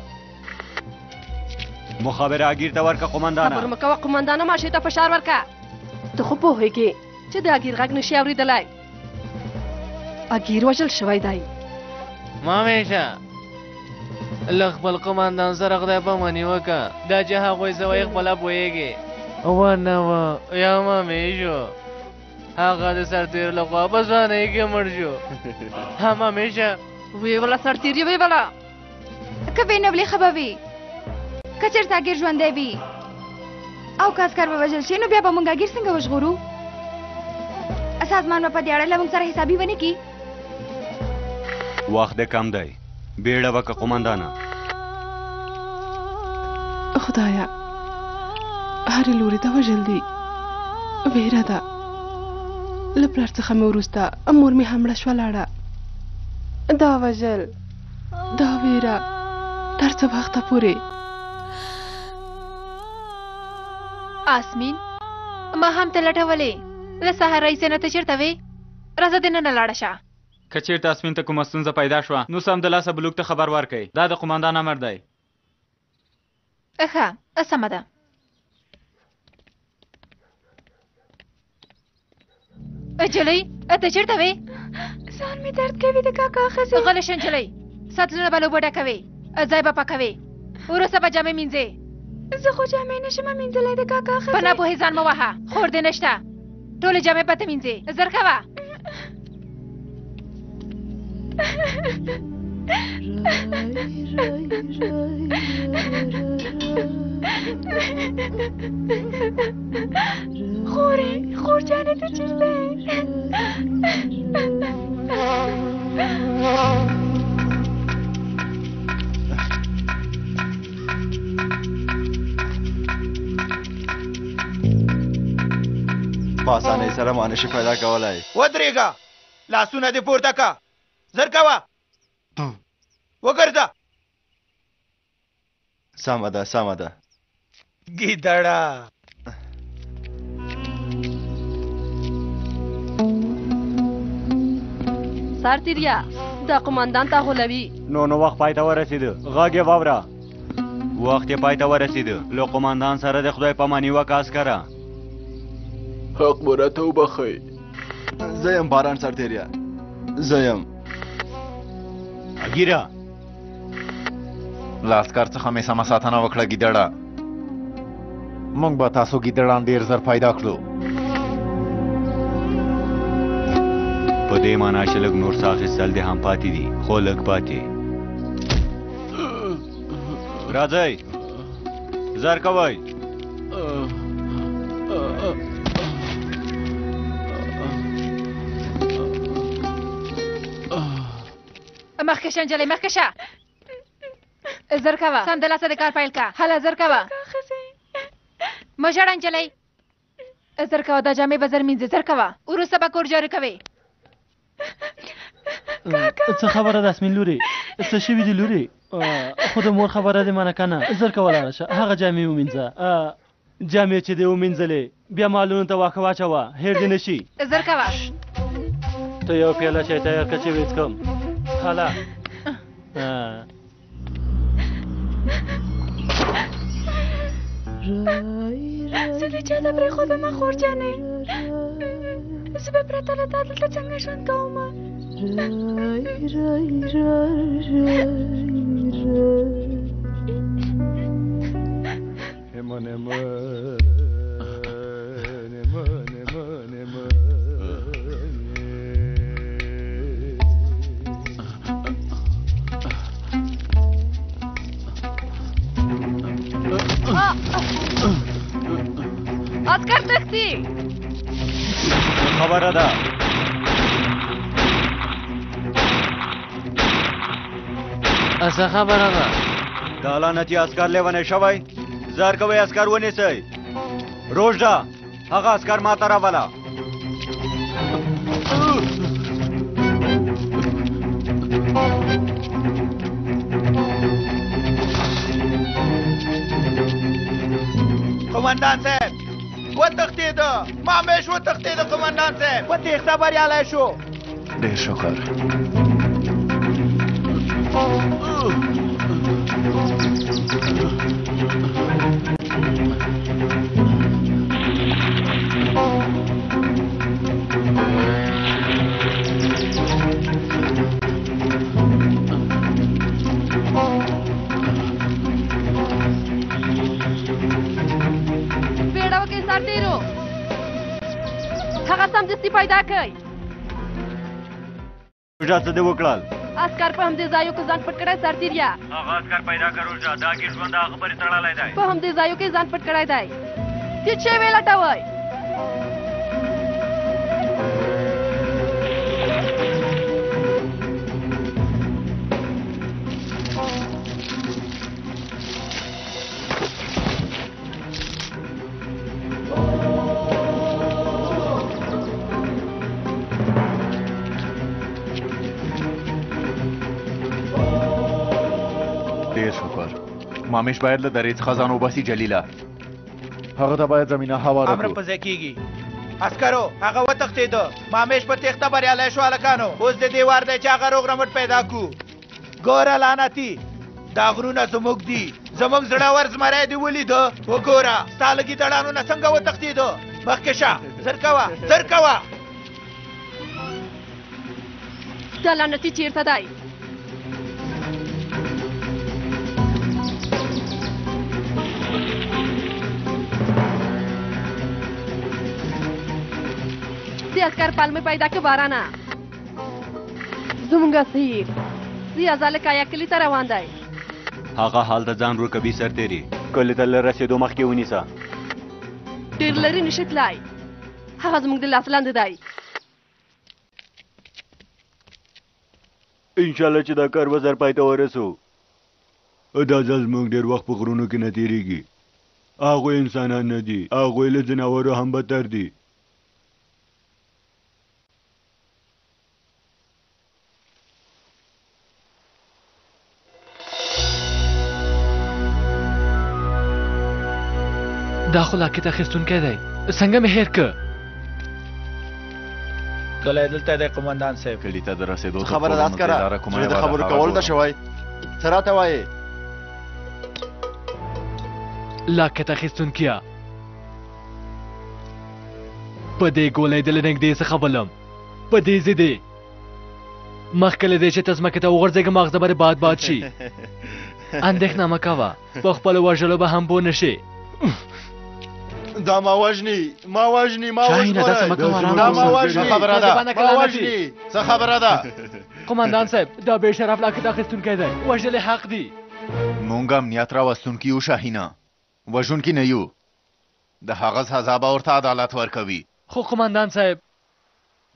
مخابره اګیر ته ورکه قماندانه. صبر مه کوه قماندانه، ماشې ته فشار ورکه. ته خو پوهېږې چې د اګیر غږ نشي اورېدلی. اګیر وژل شوی دی. مامیشه له خپل قماندان سره خدای پاماني وکړه. دا چې هغوی څه وایي خپله پوهېږې. ونه وه یا مامیشو، هغه د سرتېرو لخوا په ځوانۍ کې مړ شو. ها مامیشه ویې وله سرتېر یې ویې وله. که بېنولې ښه به وي، که چېرته اګیر ژوندی وي او که عسکر به وژل شي، نو بیا به موږ اګیر څنګه وژغورو؟ سازمان به په دې اړه له موږ سره حسابي ونه کړي. وخت دې کم دی، بیړه وکړه قماندانه. خدایا هرې لوري ته وژل دي، ویره ده. له پلار څخه مې وروسته مور مې هم مړه شوه لاړه. دا وژل، دا ویره تر څه وخته پورې؟ آسمین ما هم ته لټولې. له سهار راهیسې نه ته چېرته وې؟ راځه دننه لاړه شه. که چېرته آسمین ته کومه ستونزه پیدا شوه نو سمدلاسه بلوک ته خبر ورکړئ. دا د قماندان امر دی. ښه سمه ده. نجلۍ ته چېرته وې؟ ځان مې درد کوي د کاکا ښځې. غلی شه نجلۍ، سطلونه به لوبه ډکوې، ځای به پاکوې، وروسته به جامې مینځې. زه خو جامې نشم مینځلی د کاکا ښځې. په ناپوهۍ ځان مه وهه، خور دې نشته. ټولې جامې به ته مینځې. زر کوه. خور جانې ته چېرته یې؟ په اسانۍ سره ما نشي پیدا کولی. ودرېږه، لاسونه دې پورته که. زر کوه، وګرځه. سمه ده سمه ده. ګیدړه سرتېریا دا قماندان ته غولوي. نو وخت پای ته ورسېده. غږ یې واوره. وخت یې پای ته ورسېده. له قماندان سره د خدای پاماني وکړه عسکره. حق مو راته وبخئ. زه یم باران سرتېریا، زه یم. اګیره له عسکر څخه مې سمه ساتنه وکړه ګیدړه. موږ به تاسو ګیدړان ډېر زر پیدا کړو. په دې معنا چې لږ نور څه اخیستل دې هم پاتې دي، خو لږ پاتې. راځئ زر کوئ. مخکې شه نجلۍ، مخکې شه. زر کوه، سمدلاسه د کار پیل که. هله زر کوه، مه ژاړه نجلۍ. زر کوه، دا جامې به زر مینځې. زر کوه، وروسته به کور جارو کوې. څه خبره ده اسمین لورې؟ څه شوي دي لورې؟ خو د مور خبره دې منه که نه؟ زر کوه لاړه شه، هغه جامې ومینځه. جامې چې دې ومینځلې بیا مالونو ته واښه واچوه، هېر دې نه شي. زر کوه. ته یو پیاله چای تیار کړه چې وڅښم. هله زه دې چا ته پرېښودمه خور جانې زه به پرته له تا دلته څنګه ژوند کومه عسكر تختی خبره ده څه خبره ده دا لعنتي عسکر لیونی شوی زر کوئ عسکر ونیسئ روژده هغه عسکر ما ته راوله قومندان صاحب وتښتېده مامیش وتښتېده قومندان صاحب په تېښته بریالی شو ډېر شکر بیړه وکړئ سرتېرو هغه سمدستي پیدا کړئ روژده څه دې وکړل عسکر په همدې ځایو کې ځان پټ کړی سرتېریا هغه عسکر پیدا کړ روژده دا کې ژوند هغه پورې تړلی دی په همدې ځایو کې ځان پټ کړی دی ټیټ شی ولټوئ مامیش باید له درې څخه ځان وباسي جلیله هغه ته باید زمینه هواره امر کړو په ځای کېږي عسکرو هغه وتښتېده مامیش په تېښته بریالی شو هلکانو اوس د دې وار دی چې هغه روغ رمټ پیدا کړو ګوره لعنتي دا غرونه زموږ دي زموږ زړور زمری دې ولیده وګوره ستا لږي دړانونه څنګه وتښتېده مخکې شه زر کوه زر کوه دا لعنتي چیرته دی د عسکر پلمې پیدا که بارانه زمونږ سیر زیا ځالکایا کلي ته روان دی هغه حال ته ځان رکوي سرتېري کلي ته له رسېدو مخکې ونیسه ډېر لرې نشي تلای هغه زموږ د لاس لاندې دی انشاءالله چې دا کار به زر پای ته ورسو دا ځل زموږ ډېر وخت په غرونو کې نه تېرېږي هغوی انسانان نه دي هغوی له ځناورو هم بدتر دي دا خو لاکټ اخیستونکی دی څنګه مې هېر که کلی دلته دی قومندان صاحب کلي ته د رسېدو خبره ده عسکره زړه د خبرو کول ده شوی څه راته وایې لاکټ اخیستونکیه په دې ګولۍ د له نږدې څخه بلم په دې ضدې مخکې له دې چې ته ځمکې ته وغورځېږه ماغزه به دې باد باد شي اندېښنه مه کوه په خپلو وژلو به هم پوه نه شي دا ما وژني ما وژني ما شاهینه داسې مه کوه دا ما وژني خبره ده ما وژني څه خبره ده قومندان صاحب دا بې شرف لاکټ اخیستونکی دی وژل حق دی مونږ امنیت راوستونکي یو شاهینه وژونکي نه یو د هغه سزا به ورته عدالت ورکوي خو قومندان صاحب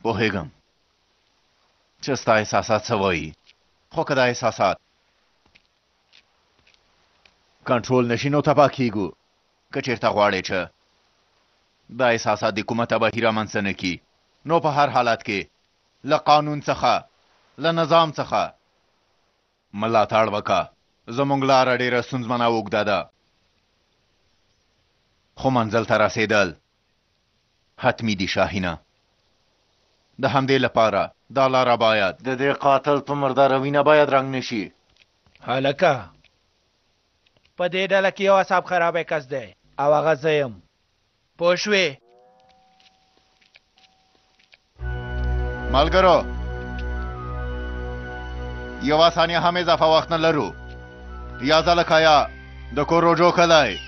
پوهېږم چې ستا احساسات څه وایي خو که دا احساسات کنټرول نشي نو تباه کېږو که چېرته غواړې چې دا احساسات د کومه تباهي رامنځته نه کي نو په هر حالت کې له قانون څخه له نظام څخه ملاتړ وکړه زموږ لاره ډېره ستونزمنه اوږده ده خو منزل ته رسېدل حتمي دي شاهینه د همدې لپاره دا لاره باید د دې قاتل په مرداره وینه باید رنګ نشي هلکه په دې ډله کې یو اعصاب خرابی کس دی او هغه زه یم پوه شوې ملګرو یوه ثانیه هم اضافه وخت نه لرو یا زلکایا د کوروجو کلی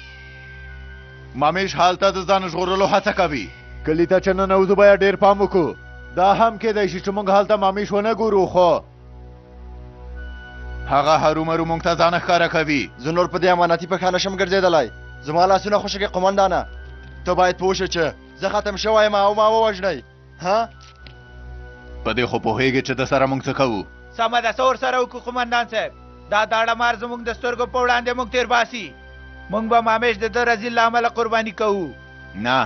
مامیش هلته د ځان ژغورلو هڅه کوي کلي ته چې ننوځو باید ډېر پام وکړو دا هم کیدای شي چې موږ هلته مامیش ونه ګورو خو هغه هرومرو موږ ته ځان ښکاره کوي زه نور په دې امانتي پښه نشم ګرځېدلی زما لاسونه خوشکې قمندانه ته باید پوه شې چې زه ختم شوی یم او ما ووژنئ ها په دې خو پوهېږې چې د سره موږ څه کوو سمه ده څه ورسره وکړو قمندان صاحب دا داړه مار زموږ د سترګو په وړاندې موږ تېر باسي موږ به مامیش د ده رزیل له امله قرباني کوو نه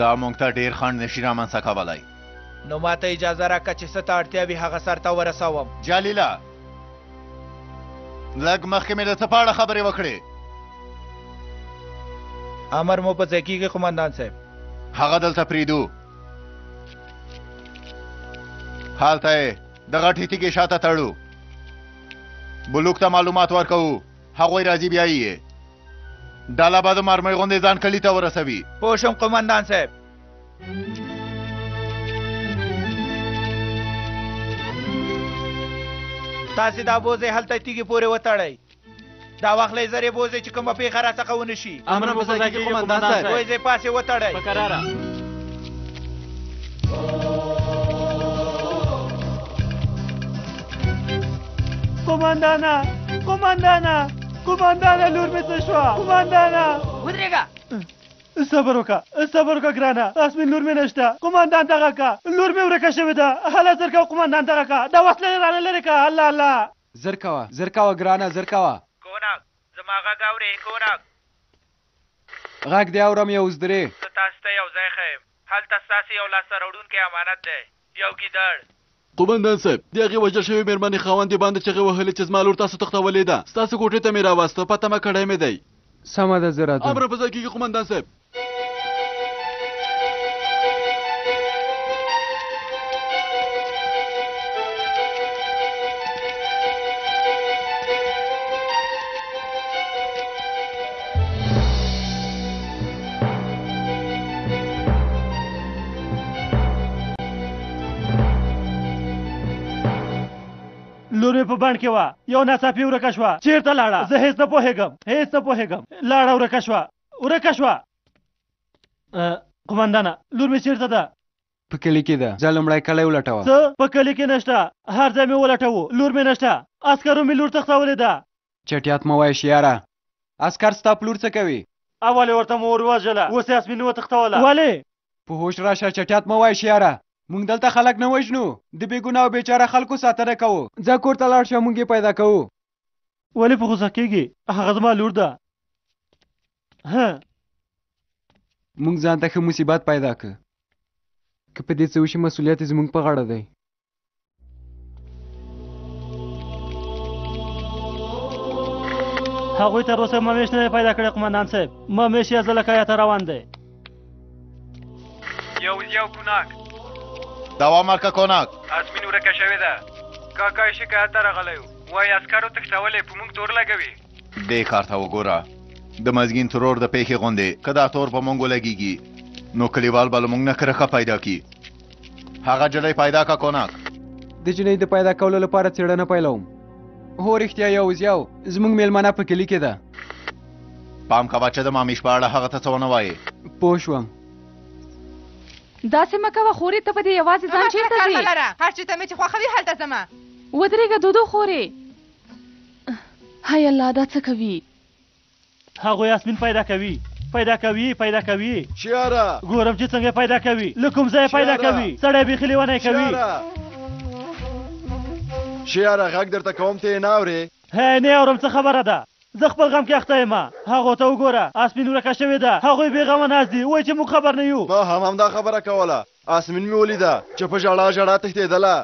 دا موږ ته ډېر خنډ نشي رامنځته کولی نو ما ته اجازه راکړه چې څه ته اړتیا وي هغه سر ته ورسوم جلیله لږ مخکې مې د څه په اړه خبرې وکړې امر مو په ځای کېږي قمندان صاحب هغه دلته پرېږدو هلته یې د غټې تیږې شاته تړو بلوک ته معلومات ورکوو هغوی راځي بیایي یې ډله به د مرمۍ غوندې ځان کلي ته ورسوي پوه شوم قمندان صاحب تاسې دا بوزې هلته تیږې پورې وتړئ دا واخلئ زر یې بوزئ چې کومه پېښه راڅخه ونه شي امر په ځای کې قمندان صاحب بوزې پاسې وتړئ په کراره قمندانه قمندانه قمندانه لور مې څه شوه قمندانه ودرېږه صبر وکړه ګرانه اسمین لور مې نشته قمندان دغه کا لور مې ورکه شوې ده هله زر کوه قمندان دغه کا دا وسله یې رانه لرې که الله الله زر کوه ګرانه زر کوه کونک زما غږ اورې کونک غږ دې اورم یو زدرې زه تاسو ته یو ځای ښیم هلته ستاسې یو لاسته راوړونکی امانت دی یو ګیدړ قمندان صاحب د هغې وژل شوې مېرمنې خاوند یې باندې چغې وهلې چې زما لور تاسو تښتولې ده ستاسو کوټې ته مې راوسته پته مه کړی مې دی سمه ده زه راځم امر په ځای کېږي قمندان صاحب لور مې په بڼ کې وه یو ناڅاپي ورکه شوه چېرته لاړه زه هېڅ نه پوهېږم لاړه ورکه شوه قمندانه لور مې چېرته ده په کلي کې ده ځه لومړی کلی ولټوه څه په کلي کې نشته هر ځای مې ولټوو لور مې نشته عسکرو مې لور تښتولې ده چټیات مه وایه شیاره عسکر ستا په لور څه کوي اول یې ورته مور وژله اوس یې اسمینې وتښتوله ولې په هوش راشه چټیات مه وایه شیاره موږ دلته خلک نه وژنو د بې ګناه او بیچاره خلکو ساتنه کوو ځه کور ته لاړ شه موږ یې پیدا کوو ولې په غوسه کېږي هغه زما لور ده موږ ځان ته ښه مصیبت پیدا که په دې څه وشي مسؤلیت یې زموږ په غاړه دی هغوی تر اوسه ممیش نه پیدا کړی قمندان صاحب ممیش یې زلکایه ته روان دی یو کونک دوام ورکه کونک اسمین ورکه شوې ده کاکا یې شکایت ته راغلی و وایي عسکرو تښتولې په موږ تور لګوي دې کار ته وګوره د مزګین ترور د پیښې غوندې که دا تور په موږ ولګېږي نو کلیوال به له موږ نه کرښه پیدا کړي هغه جلۍ پیدا که کونک د جلۍ د پیدا کولو لپاره څېړنه پیلوم هو رښتیا یو زموږ میلمنه په کلي کې ده پام کوه چې د مامیش په اړه هغه ته څه ونه وایې پوه شوم داسې مه کوه خورې ته په دې یوازې ځان چېرته ځې هر چېرته مې چې خوښوي هلته ځمه ودرېږه دودو خورې هی الله دا څه کوي هغوی اسمین پیدا کوي شیاره ګورم چې څنګه پیدا کوي له کوم ځای پیدا کوي سړی بیخي لیونی کوي شیاره غږ درته کوم ته یې نه اورې نه اورم څه خبره ده زه خپل غم کې اخته یم هغو ته وګوره اسمین ورکه شوې ده هغوی بېغمه ناست دي وایي چې موږ خبر نه یو ما هم همدا خبره کوله اسمین مې ولیده چې په ژړا تښتېدله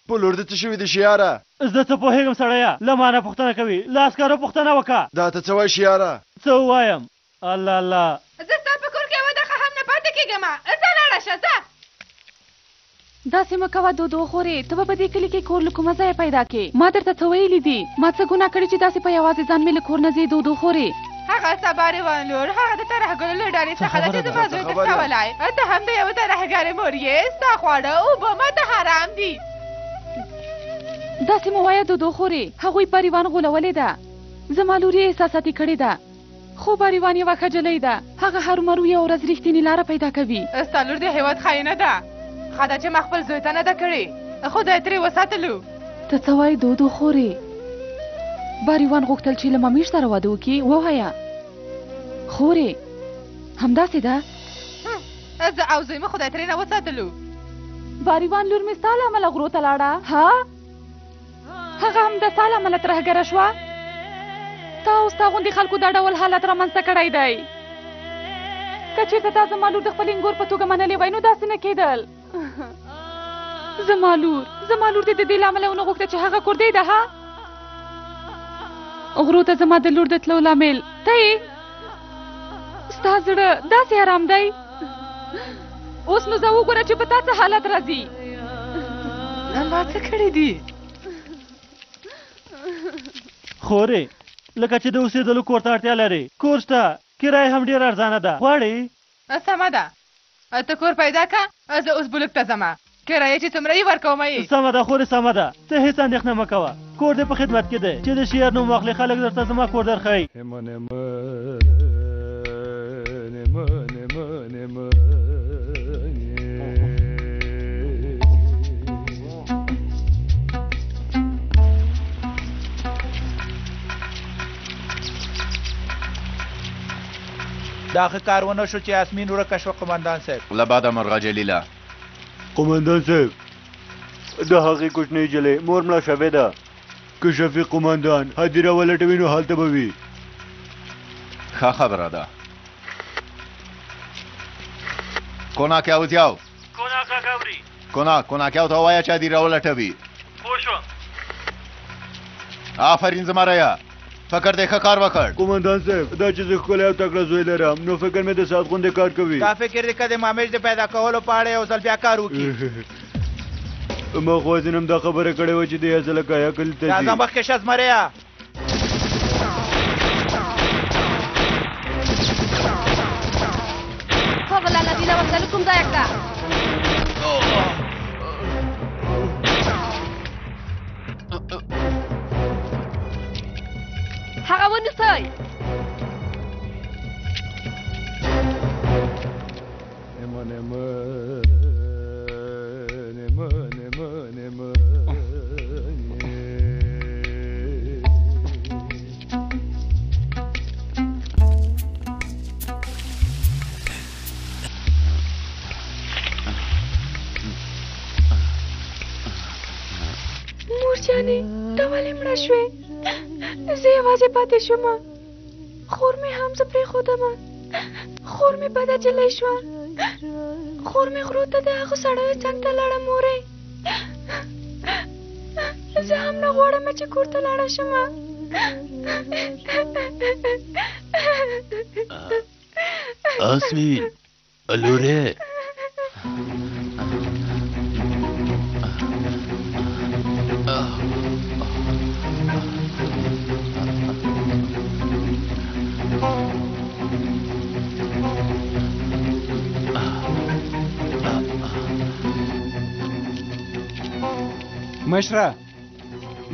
په لور دې څه شوي دي شیاره زه څه پوهېږم سړیه له ما نه پوښتنه کوي له عسکرو پوښتنه وکړه دا ته څه وایي شیاره څه ووایم الله زه ستا په کور کې یوه دقیقه هم نه پاتې کېږم ځه لاړه شه ځه داسې مه کوه دودو خورې ته به په دې کلي کې کور له کومه ځایه پیدا کې ما درته څه ویلي دي ما څه ګناه کړې چې داسې په یوازې ځان مې له کور نه ځې دودو خورې هغه صبر ونلور هغه د ترهګرو له ډلې څخه ده چې زما زوی ته څکولی ته هم د یوه ترهګرې مور یې ستا خواړه اوبه ماته حرام دي داسې مه وایه دودو خورې هغوی پاریوان غولولې ده زما لور یې احساساتي کړې ده خو پاریوان یوه ښه جلۍ ده هغه هرومرو یوه ورځ رښتینې لاره پیدا کوي ستا لور د هېواد خاینه ده ښه ده چې ما خپل زوی ته نه ده کړې خدای ترې وساتلو ته څه وایې دودو خورې باریوان غوښتل چې له ممیش سره واده وکړي ووایه خورې همداسې ده زه او زوی مې خدای ترې نه وساتلو باریوان لور مې ستا له امله غرو ته لاړه ها هغه هم د ستا له امله ترهګره شوه تا او ستا غوندې خلکو دا ډول حالت رامنځته کړی دی که چېرته تا زما لور د خپل انګور په توګه منلې وای نو داسې نه کېدل زما لور دې د دې له امله ونه غوښته چې هغه کوردی ده ها غرو ته زما د لور د تلو لامل ته یې ستا زړه داسې ارام دی اوس نو زه وګوره چې په تا څه حالت راځي ما څه کړي دي خورې لکه چې د اوسېدلو کور ته اړتیا لرې کور شته کرایه هم ډېره ارزانه ده غواړې سمه ده ته کور پیدا که زه اوس بلوک ته ځمه کرایه چې څومره یې ورکومه یې سمه ده خورې سمه ده ته هېڅ اندېښنه مه کوه کور دې په خدمت کې دی چې د شعر نوم واخلې خلک درته زما کور درښایي دا ښه کار ونه شو چې یاسمین ورکه شوه قمندان صاحب له باده مرغه جلیله قمندان صاحب د هغې کوچنۍ جلۍ مور مړه شوې ده که شفیق قمندان هدیره ولټوي نو هلته به وي ښه خبره ده کوناکیاوتیاو کوناکیاو ته ووایه چې هدیره ولټوي پوه شوم آفرین زمریا فکر دې ښه کار وکړ قمندان صاحب دا چې زه ښکلی او تکړه زوی لرم نو فکر مې د ساعت غوندې کار کوي دا فکر دې که د مامیش د پیدا کولو په اړه یو ځل بیا کار وکړي ما خو ځینم دا خبره کړې وه چې د یو ځله کایا کلي ته ځي راځه مخکې شه زمریا هغه لعنتي لوسته له کوم ځایه کړه هغه ونیسئ مورجانې ته ولې مړه شوې زه یوازې پاتې شوم خور مې هم زه پرېښودم خور مې بده جلۍ شوه خور مې غرو ته د هغو سړیو څنګ ته لاړه مورې زه هم نه غواړم چې کور ته لاړه شم آسمین لورې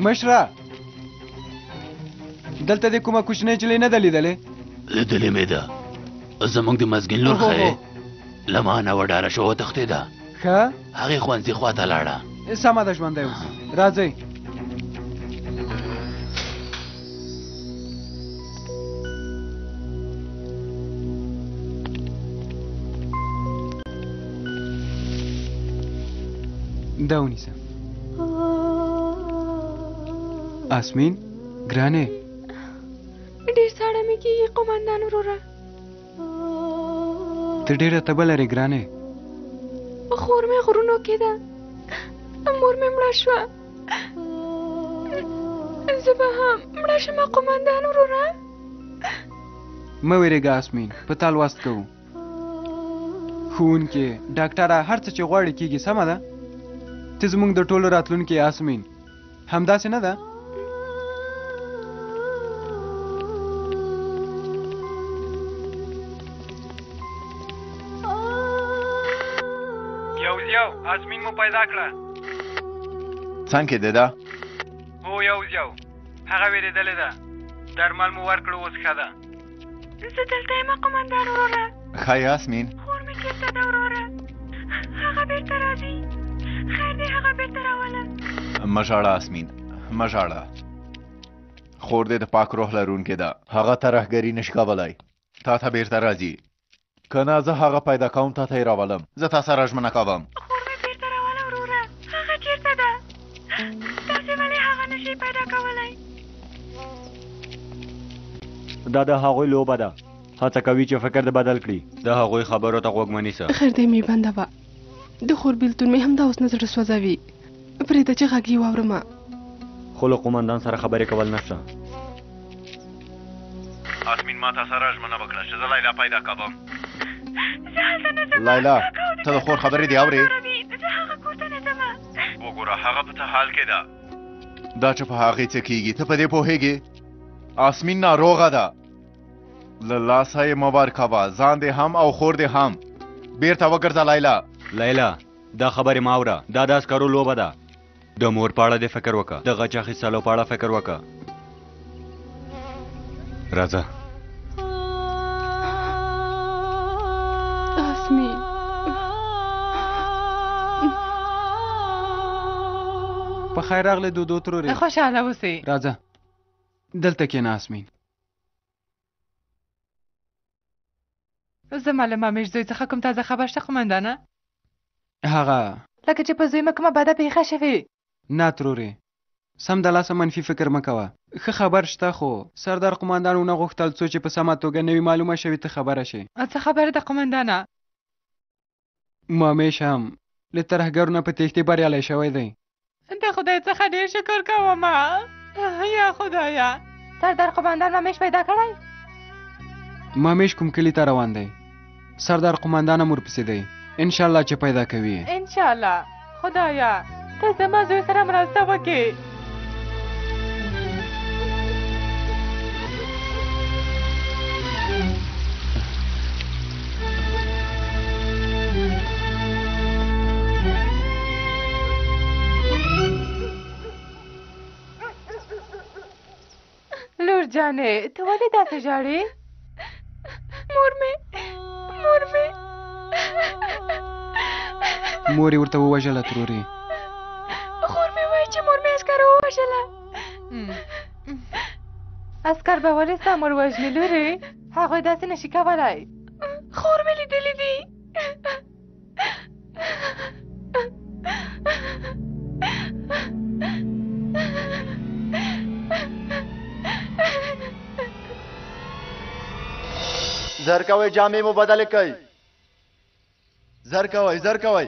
مشره دلته د کومه کوچنۍ جلۍ نه ده لیدلې لیدلې مې ده زموږ د مزګین لور ښه له ما نه وډاره شو وتښتېده ښه هغې ښوونځي خوا ته لاړه سمه ده ژوندی اوس راځئ دا ونیسه آسمین ګرانې ډېر ساړه مې کېږي قمندان وروره ته ډېره تبه لرې ګرانې خور مې غرونو کې ده مور مې مړه شوه زه به هم مړه شم قمندان وروره مه ویرېږه آسمین په تا لوست کوو ښوونکې ډاکټره هر څه چې غواړې کېږي سمه ده ته زموږ د ټولو راتلونکي یاسمین همداسې نه ده؟ یو آسمین مو پیدا کړه. څنګه دې ده؟ هو یو هغه ویریدلې ده. درمل مو ورکړو اوس ښه ده. زه دلته یم قومندان وروره. ښه یاسمین؟ خور مې چېرته ده وروره؟ هغه بېرته راځي. خیر دی هغه بېرته راوله. مه ژاړه آسمین، مه ژاړه. خور دې د پاک روح لرونکې ده. هغه ترهګري نشي کولی. تا ته بېرته راځي. که نه زه هغه پیدا کوم تا ته یې راولم. زه تا سره ژمنه کوم. خور مې بېرته راوله وروره. هغه چېرته ده؟ تاسې ولې هغه نشئ پیدا کولی؟ دا د هغوی لوبه ده. هڅه کوي چې فکر دې بدل کړي. د هغوی خبرو ته غوږ مه نیسه. خیر دی مې بنده وه. د خور بېلتون مې همدا اوس نه زړه سوځوي. پرېږده چې غږ یې واورمه. خو له قومندان سره خبرې کول نشته. آسمین ما تا سره ژمنه وکړه چې زه لیلا پیدا کوم. لیلا ته د خور خبرې دې اورې؟ زه هغه کور ته نه ځمه. وګوره هغه په څه حال کې ده. دا چې په هغې څه کېږي ته په دې پوهېږې؟ آسمین ناروغه ده. له لاسه یې مه ورکوه. ځان دې هم او خور دې هم. بېرته وګرځه لیلا دا خبرې مه اوره. دا د عسکرو لوبه ده. د مور په اړه دې فکر وکړه. د غچ اخیستلو په اړه فکر وکړه. راځه. آسمین په خیر راغلې دودو ترورې. خوشحاله اوسې. راځه دلته کښېنه آسمین. زما له مامیش زوی څخه کوم تازه خبر شته قومندانه؟ هغه لکه چې په زوی مې کومه بده پېښه شوې. نه ترورې سم د لاسه منفي فکر مه کوه. ښه خبر شته خو سردار قومندان ونه غوښتل څو چې په سمه توګه نوي معلومه شوي ته خبره شې. څه خبره ده قومندانه؟ مامیش هم له ترهګرو نه په تېښتې بریالی شوی دی. د خدای څخه ډېر شکر کوم. یا خدایا سردار قومندان مامیش پیدا کړی؟ مامیش کوم کلي ته روان دی. سردار قومندان هم ورپسې دی. انشاءالله چې پیدا کوي. انشاءالله. خدایا ته زما زوی سره مرسته وکړې. لور جانې ته ولې داسې ژاړې؟ مور مې مور یې ورته ووژله ترورې. خور مې وایي چې مور مې عسکر ووژله. عسکر به ولې ستا مور وژني لورې؟ هغوی داسې نشي کولی. خور مې لیدلي دي. زر کوئ جامې مو بدلې کړئ. زر کوئ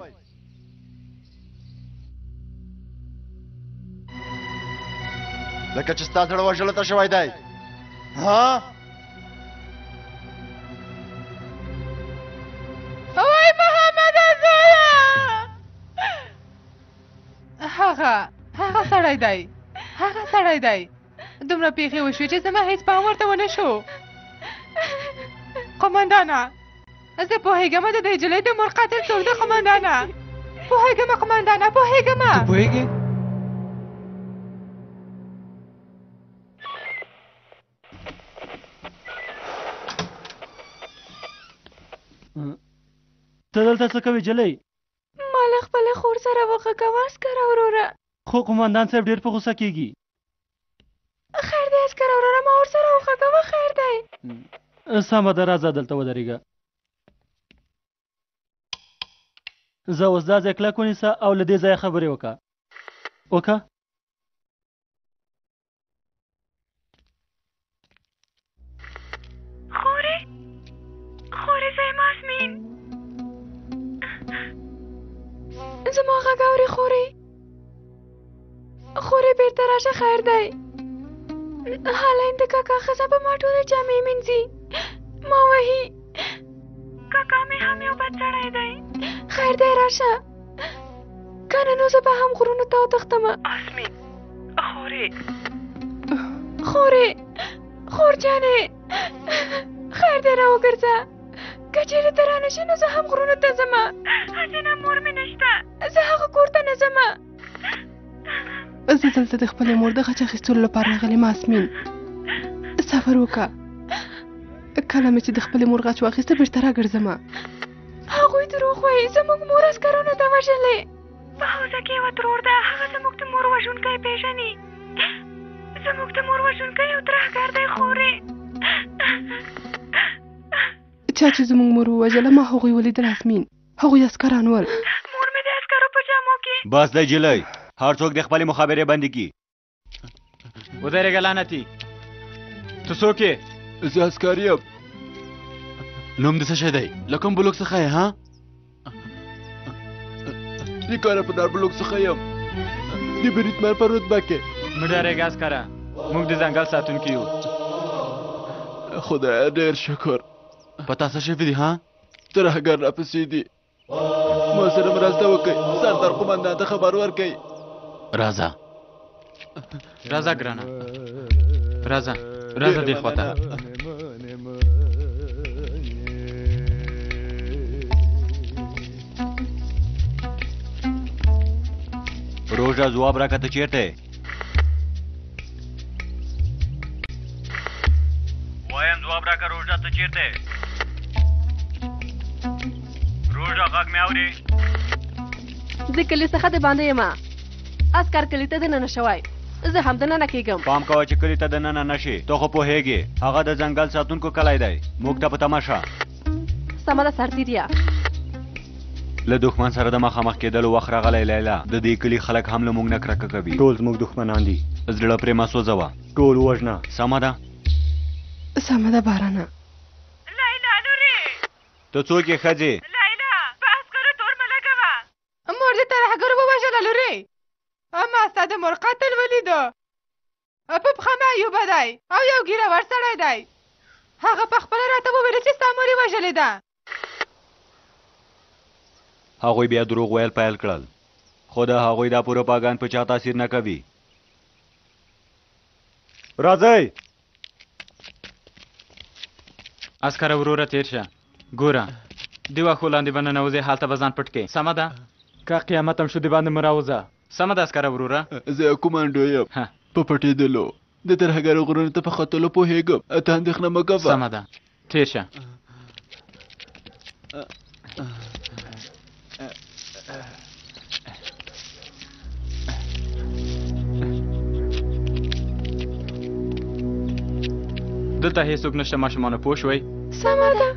لکه چې ستا زړه وژلو ته شوی دی. ها وای محمده زویه. هغه سړی دی. دومره پیښې وشوې چې زما هیڅ پام ورته ونه شو. قومندانه زه پوهېږم د دې نجلۍ د مور قاتل څوک دی. قومندانه پوهېږم. ته پوهېږې؟ ته دلته څه کوې جلۍ؟ ما له خپله خور سره وغږوه عسکره وروره. خو قومندان صاحب ډېر په غوسه کېږي. خیر دی عسکره وروره ما ورسره وغږوه. خیر دی. سمه ده راځه دلته ودرېږه. زه اوس دا ځای کلک ونیسه او له دې ځایه خبرې وکړه. خورې زه یم آسمین. زما غږ اورې خورې بېرته راشه. خیر دی. هالند د کاکا ښځه به ما ټولې جامې مینځي. ما وهي. کاکا مې هم یو بد سړی دی. خیر دی راشه. کنه نو زه به هم غرونو ته وتښتمه. آسمین خور جانې خیر دې راوګرځه. که چېرې ته رانشې نو زه هم غرونو ته ځمه. حسینه مور مې نشته. زه هغه کور ته نه ځمه. زه دلته د خپلې مور د غچ اخیستلو لپاره راغلې. آسمین صبر وکړه. کله مې چې د خپلې مور غچ واخیسته بېرته راګرځمه. هغوی دروغ وایي. زموږ مور عسکرانو ته وژلې. په حوزه کې یوه ترور ده. هغه زموږ د مور وژونکی پېژني. زموږ د مور وژونکی یو ترهګر دی. خورې چا چې زموږ مور ووژله ما هغوی ولیدل. آسمین هغوی عسکران ول. مور مې د عسکرو په جامو کې. بس دی جلۍ، هر څوک د خپلې مخابرې بندي کړي. ودرېږه لعنتي. ته څوک یې؟ زه عسکر یم. نوم دې څه شی دی؟ له کوم بلوک څخه یې ها؟ د کاره په دار بلوک څخه یم. د بریدمن په رتبه کې. مه ډارېږه عسکره، موږ د ځنګل ساتونکي یو. خدایه ډېر شکر. په تا څه شوي دي ها؟ ترهګر راپسې دي. ما سره مرسته وکړئ. سردار قومندان ته خبر ورکړئ. راځه ګرانه، راځه دې خواته. روژه ځواب راکړه ته چېرته یې؟ وایم ځواب راکړه روژه ته چېرته یې؟ روژه غږ مې اورې؟ زه کلي څخه د باندې یم. عسکر کلي ته دننه شوی. زه هم دننه کېږم. پام کوه چې کلي ته دننه نه شې. ته خو پوهېږې هغه د ځنګل ساتونکو کلی دی. موږ ته په تماشه. سمه ده سرتیریا. له دښمن سره د مخامخ کېدلو وخت راغلی لیلا. د دې کلي خلک هم له موږ نه کرکه کوي. ټول زموږ دښمنان دي. زړه پرې مه سوځوه. ټول وژنه. سمه ده بارانه. لیلا لورې. ته څوک یې ښځې؟ لیلا په عسکرو تور مه لګوه. مور دې ترهګرو ووژله لورې. ما ستا د مور قتل ولیدو. په پښه معیوبه دی او یو ږیره ور سړی دی. هغه پخپله راته وویل چې ستا مور یې وژلې ده. هغوی بیا دروغ ویل پیل کړل، خو د هغوی دا پروپاګاندا په چا تاثیر نه کوي. راځئ عسکر وروره تیر شه. ګوره د واښو لاندې به ننوځې، هلته به ځان پټ کړې. سمه ده؟ که قیامت هم شو د باندې مه راوځه. سمه ده عسکر وروره. زه کومانډو یم. په پټېدلو د ترهګرو غرونو ته په ختلو پوهېږم. ته اندېښنه مه کوه. سمه ده تیر شه. دلته هیڅوک نشته ماشومانو، پوه شوئ؟ سمه ده.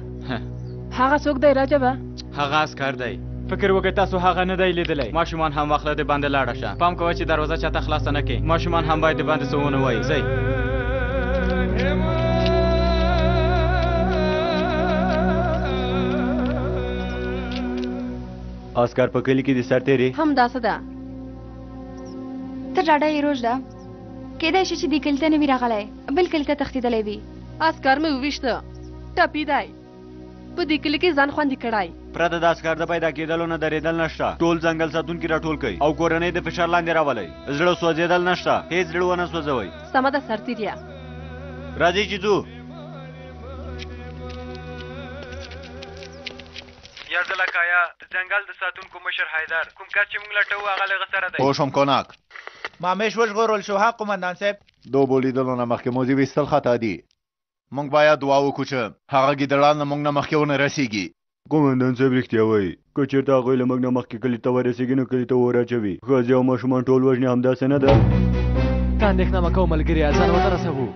هغه څوک دی رجبه؟ هغه عسکر دی. فکر وکړئ تاسو هغه نه دی لیدلی. ماشومان هم واخله د باندې لاړه شه. پام کوه چې دروازه چاته خلاصه نه کړې. ماشومان هم باید د باندې څه ونه وایي. ځئ. عسکر په کلي کې د سرتیري همداسې ده. ته ډاډه یې روژده؟ کیدای شي چې دې کلي ته نه وي راغلی، بل کلي ته تښتېدلی وي. عسکر مې وویشته. ټپي دی. په دې کلي کې ځان خوندي کړی. پرته د عسکر د پیدا کېدلو نه درېدل نشته. ټول ځنګل ساتونکي راټول کړئ او کورنۍ د فشار لاندې راولئ. زړه سوځېدل نشته. هېڅ زړه ونه سوځوئ. سمه ده سرتیریا. راځئ چې ځو. یا زلکایا د ځنګل د ساتونکو مشر حیدر، کوم کس چې موږ لټوو هغه له غسره دی. پوه شوم کوناک. مامیش وژغورل شو ها قومندان صاحب. دو بولیدلو نه مخکې موزي ویستل خطا دي. موږ باید دعا وکړو چې هغه ګیدړان له موږ نه مخکې ونه رسېږي. قومندان صاحب رښتیا وایي. که چېرته هغوی له موږ نه مخکې کلي ته ورسېږي نو کلي ته اور اچوي. ښځې او ماشومان ټول وژني. همداسې نه ده؟ ته اندېښنه مه کوه ملګريه، ځان ورته رسوو.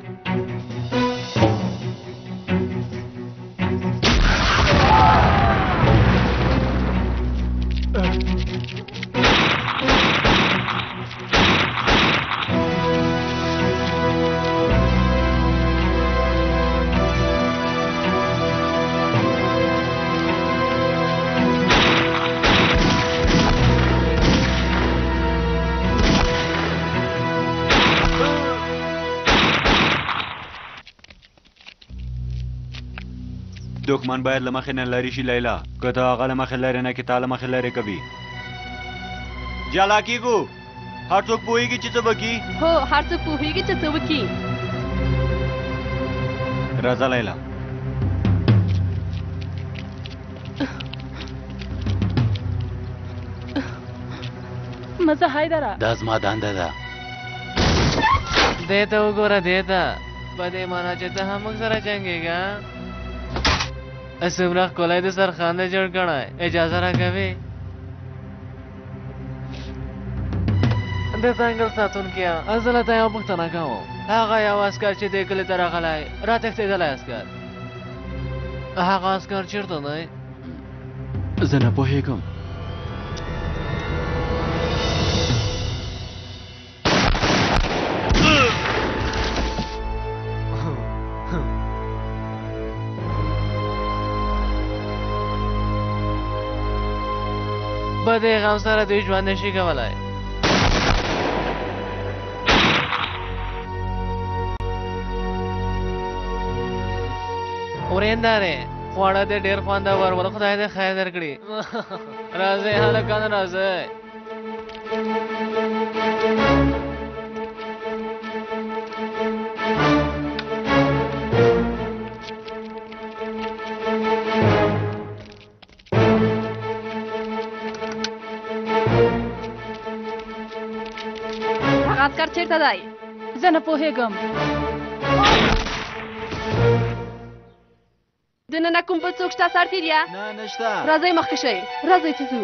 دښمن باید له مخې نه لرې شي لیلا. که ته هغه له مخې لرې نه کړې، تا له مخې لرې کوي. جلا کیږو هر څوک پوهیږي چې څه وکړي هو هر څوک پوهیږي چې څه وکړي راځه لیلا مزه هایدره دا زما دنده ده دې ته وګوره دې ته په دې معنا چې ته هم موږ سره جنګېږه څومره ښکلی د سرخان دی جوړ کړی اجازه راکوې د ځنګل ساتونکیه زه له تا یوه پوښتنه کوم هغه یو عسکر چې دې کلي ته راغلی راتښتېدلی عسکر هغه عسکر چېرته دی زه نه پوهېږم په دې غم سره دوی ژوند نشي کولی ورېندارې خواړه دې ډېر خوندور ول خدای دې خیر درکړي راځئ هلکان راځئ عسکر چیرته دی زه نه پوهېږم دننه کوم بل څوک شته سرتیریا نه نشته راځئ مخکې شئ راځئ چې ځو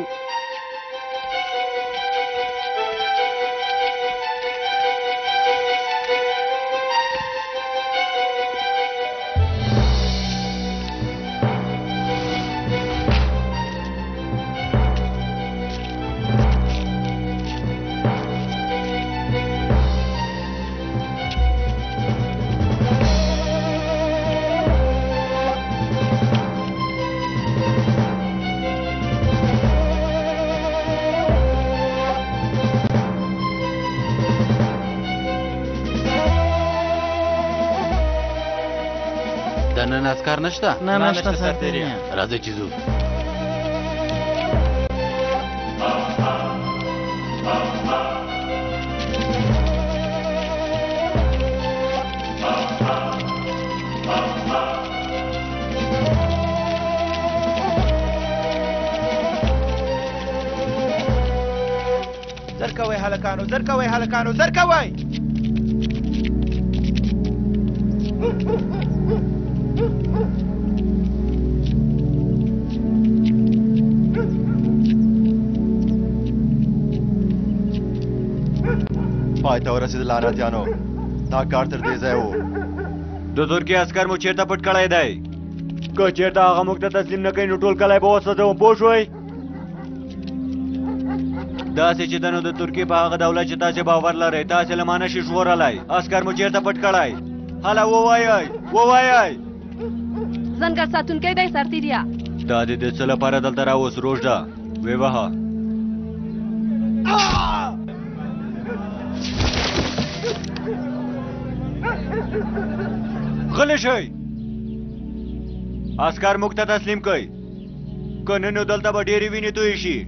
نن عسکر نشته نه نشته سرتیریا راځئ چې ځو زر کوئ هلکانو زر کوئ هلکانو زر کوئ پای ته ورسېد لعنتیانو دا کار تر دې ځای و د ترکیې عسکر مو چېرته پټ کړی دی که چېرته هغه موږ ته تسلیم نه کوي نو ټول کلی به وسوځوم پوه شوئ داسې چې د ترکیې په هغه دولت چې تاسې باور لرئ تاسې له ما نشي ژغورلی عسکر مو چېرته پټ کړی هله ووایئ ووایئ ځنګل ساتونکی دی سرتیریا دا د دې څه لپاره دلته راوست روژده ویې وهه غلی شئ عسکر موږ ته تسلیم کړئ که نه نو دلته به ډېرې وینې تویې شي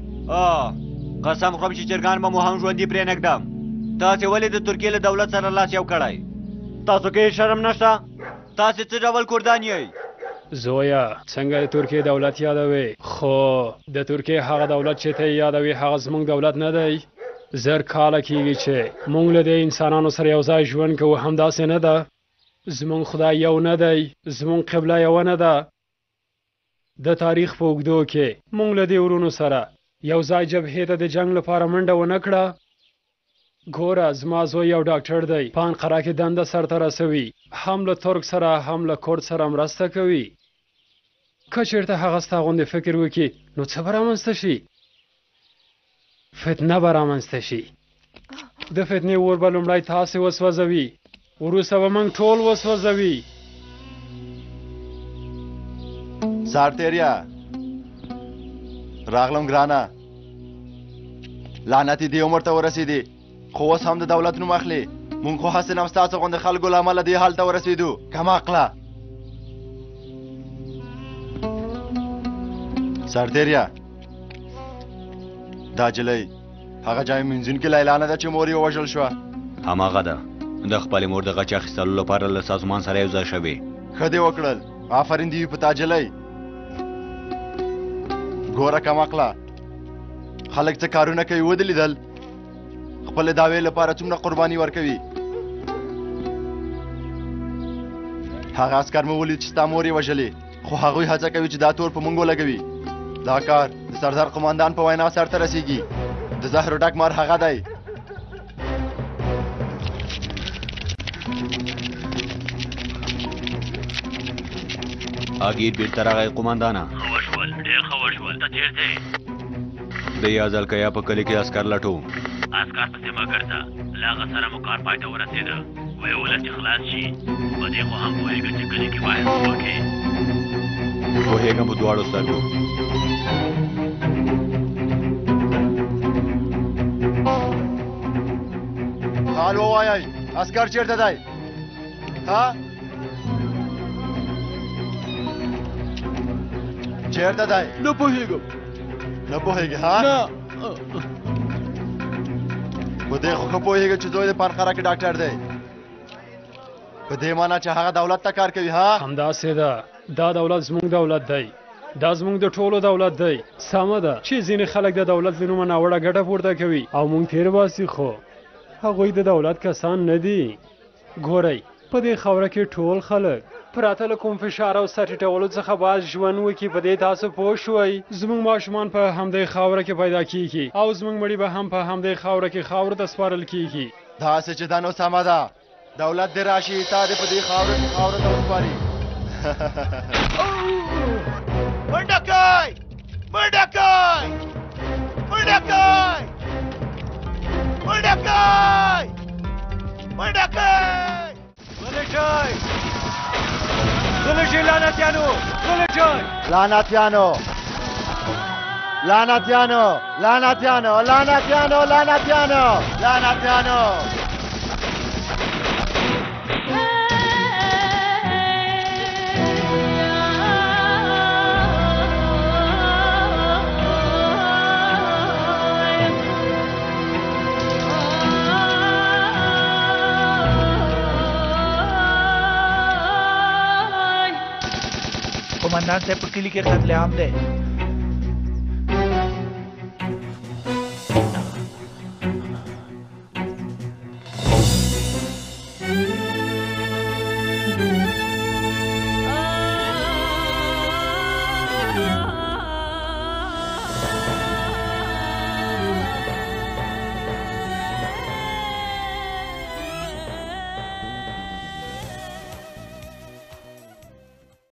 قسم خورم چې چرګان به مو هم ژوندي پرې نږدم تاسې ولې د ترکیې له دولت سره لاس یو کړی تاسو کې شرم نشته تاسې څه ډول کردان یئ زویا څنګه د ترکیې دولت یادوي خو د ترکیې هغه دولت چې ته یادوي هغه زموږ دولت نه دی زر کاله کېږي چې موږ له دې انسانانو سره یو ځای ژوند کوو همداسې نه ده زموږ خدای یو نه دی زموږ قبله یوه نه ده د تاریخ په اوږدو کې موږ له دې ورونو سره یو ځای جبهې ته د جنگ لپاره منډه ونه کړه ګوره زما زوی یو ډاکټر دی په انقره کې دنده سرته رسوي هم له ترک سره هم له کرد سره مرسته کوي که چېرته هغه ستا غوندې فکر وکړي نو څه به رامنځته شي فتنه به رامنځته شي د فتنې اور به لومړی تاسې وسوځوي وروسته به موږ ټول وسوځوي سرتیریا راغلم ګرانه لعنتي دې عمر ته ورسېدې خو اوس هم د دولت نوم اخلي مونږ خو هسې نه ستاسو غوندې خلکو له امله دې حال ته ورسېدو کم عقله سرتیریا دا جلۍ هغه جامې مینځونکې لیلا نه ده چې مور یې ووژل شوه؟ هماغه ده، د خپلې مور د غچ اخیستلو لپاره له سازمان سره یو ځای شوې. ښه دې وکړل، آفرین دې وي په تا جلۍ. ګوره کمقله، خلک څه کارونه کوي ودې لیدل؟ خپلې دعوې لپاره څومره قرباني ورکوي. هغه عسکر مې ولید چې ستا مور یې وژلې، خو هغوی هڅه کوي چې دا تور په موږ ولګوي. دا کار د سردار قماندان په وینا سرته رسیږي. د زهرو ډک مار هغه دی. اګیر بیرته راغی قماندانه. ښه وشول، ډېر ښه وشول. ته چېرته یې؟ د یا ځلکیا په کلي کې عسکر لټو. عسکر پسې مه ګرځه، له هغه سره مو کار پای ته ورسېده. ویې ویله چې خلاص شي. په دې خو هم پوهېږه چې کلي کې باید څه وکړې. پوهېږم په دواړو سترګو. حال ووایئ، عسکر چېرته دی؟ ها؟ چېرته دی؟ نه پوهېږم. نه پوهېږې ها؟ نه. په دې خو ښه پوهېږې چې زوی د پنخره کې ډاکټر دی. په دې معنی چې هغه دولت ته کار کوي ها؟ همداسې ده، دا دولت زموږ دولت دی، دا زموږ د ټولو دولت دی. سمه ده چې ځینې خلک د دولت له نومه ناوړه ګټه پورته کوي او موږ تېر باسي، خو هغوی د دولت کسان نه دي. ګورئ، په دې خاوره کې ټول خلک پرته له کوم فشار او سر ټیټولو څخه باید ژوند وکړي. په دې تاسو پوه شوئ؟ زموږ ماشومان په همدې خاوره کې پیدا کیږي او زموږ مړي به هم په همدې خاوره کې خاورو ته سپارل کیږي. داسې چې دا نو سمه ده، دولت دې راشي تا دې په دې خاوره کې خاورو ته وسپاري. منډه کوئ، منډه کوئ، منډه کوئ، منډه کوئ، منډه کوئ. غلی شئ، غلی شئ لعنتیانو، غلی شئ. لعنتیانو، لعنتیانو، لعنتیانو، لعنتیانو، لعنتیانو، لعنتیانو. قماندان صاحب په کلي کې قتل عام دی.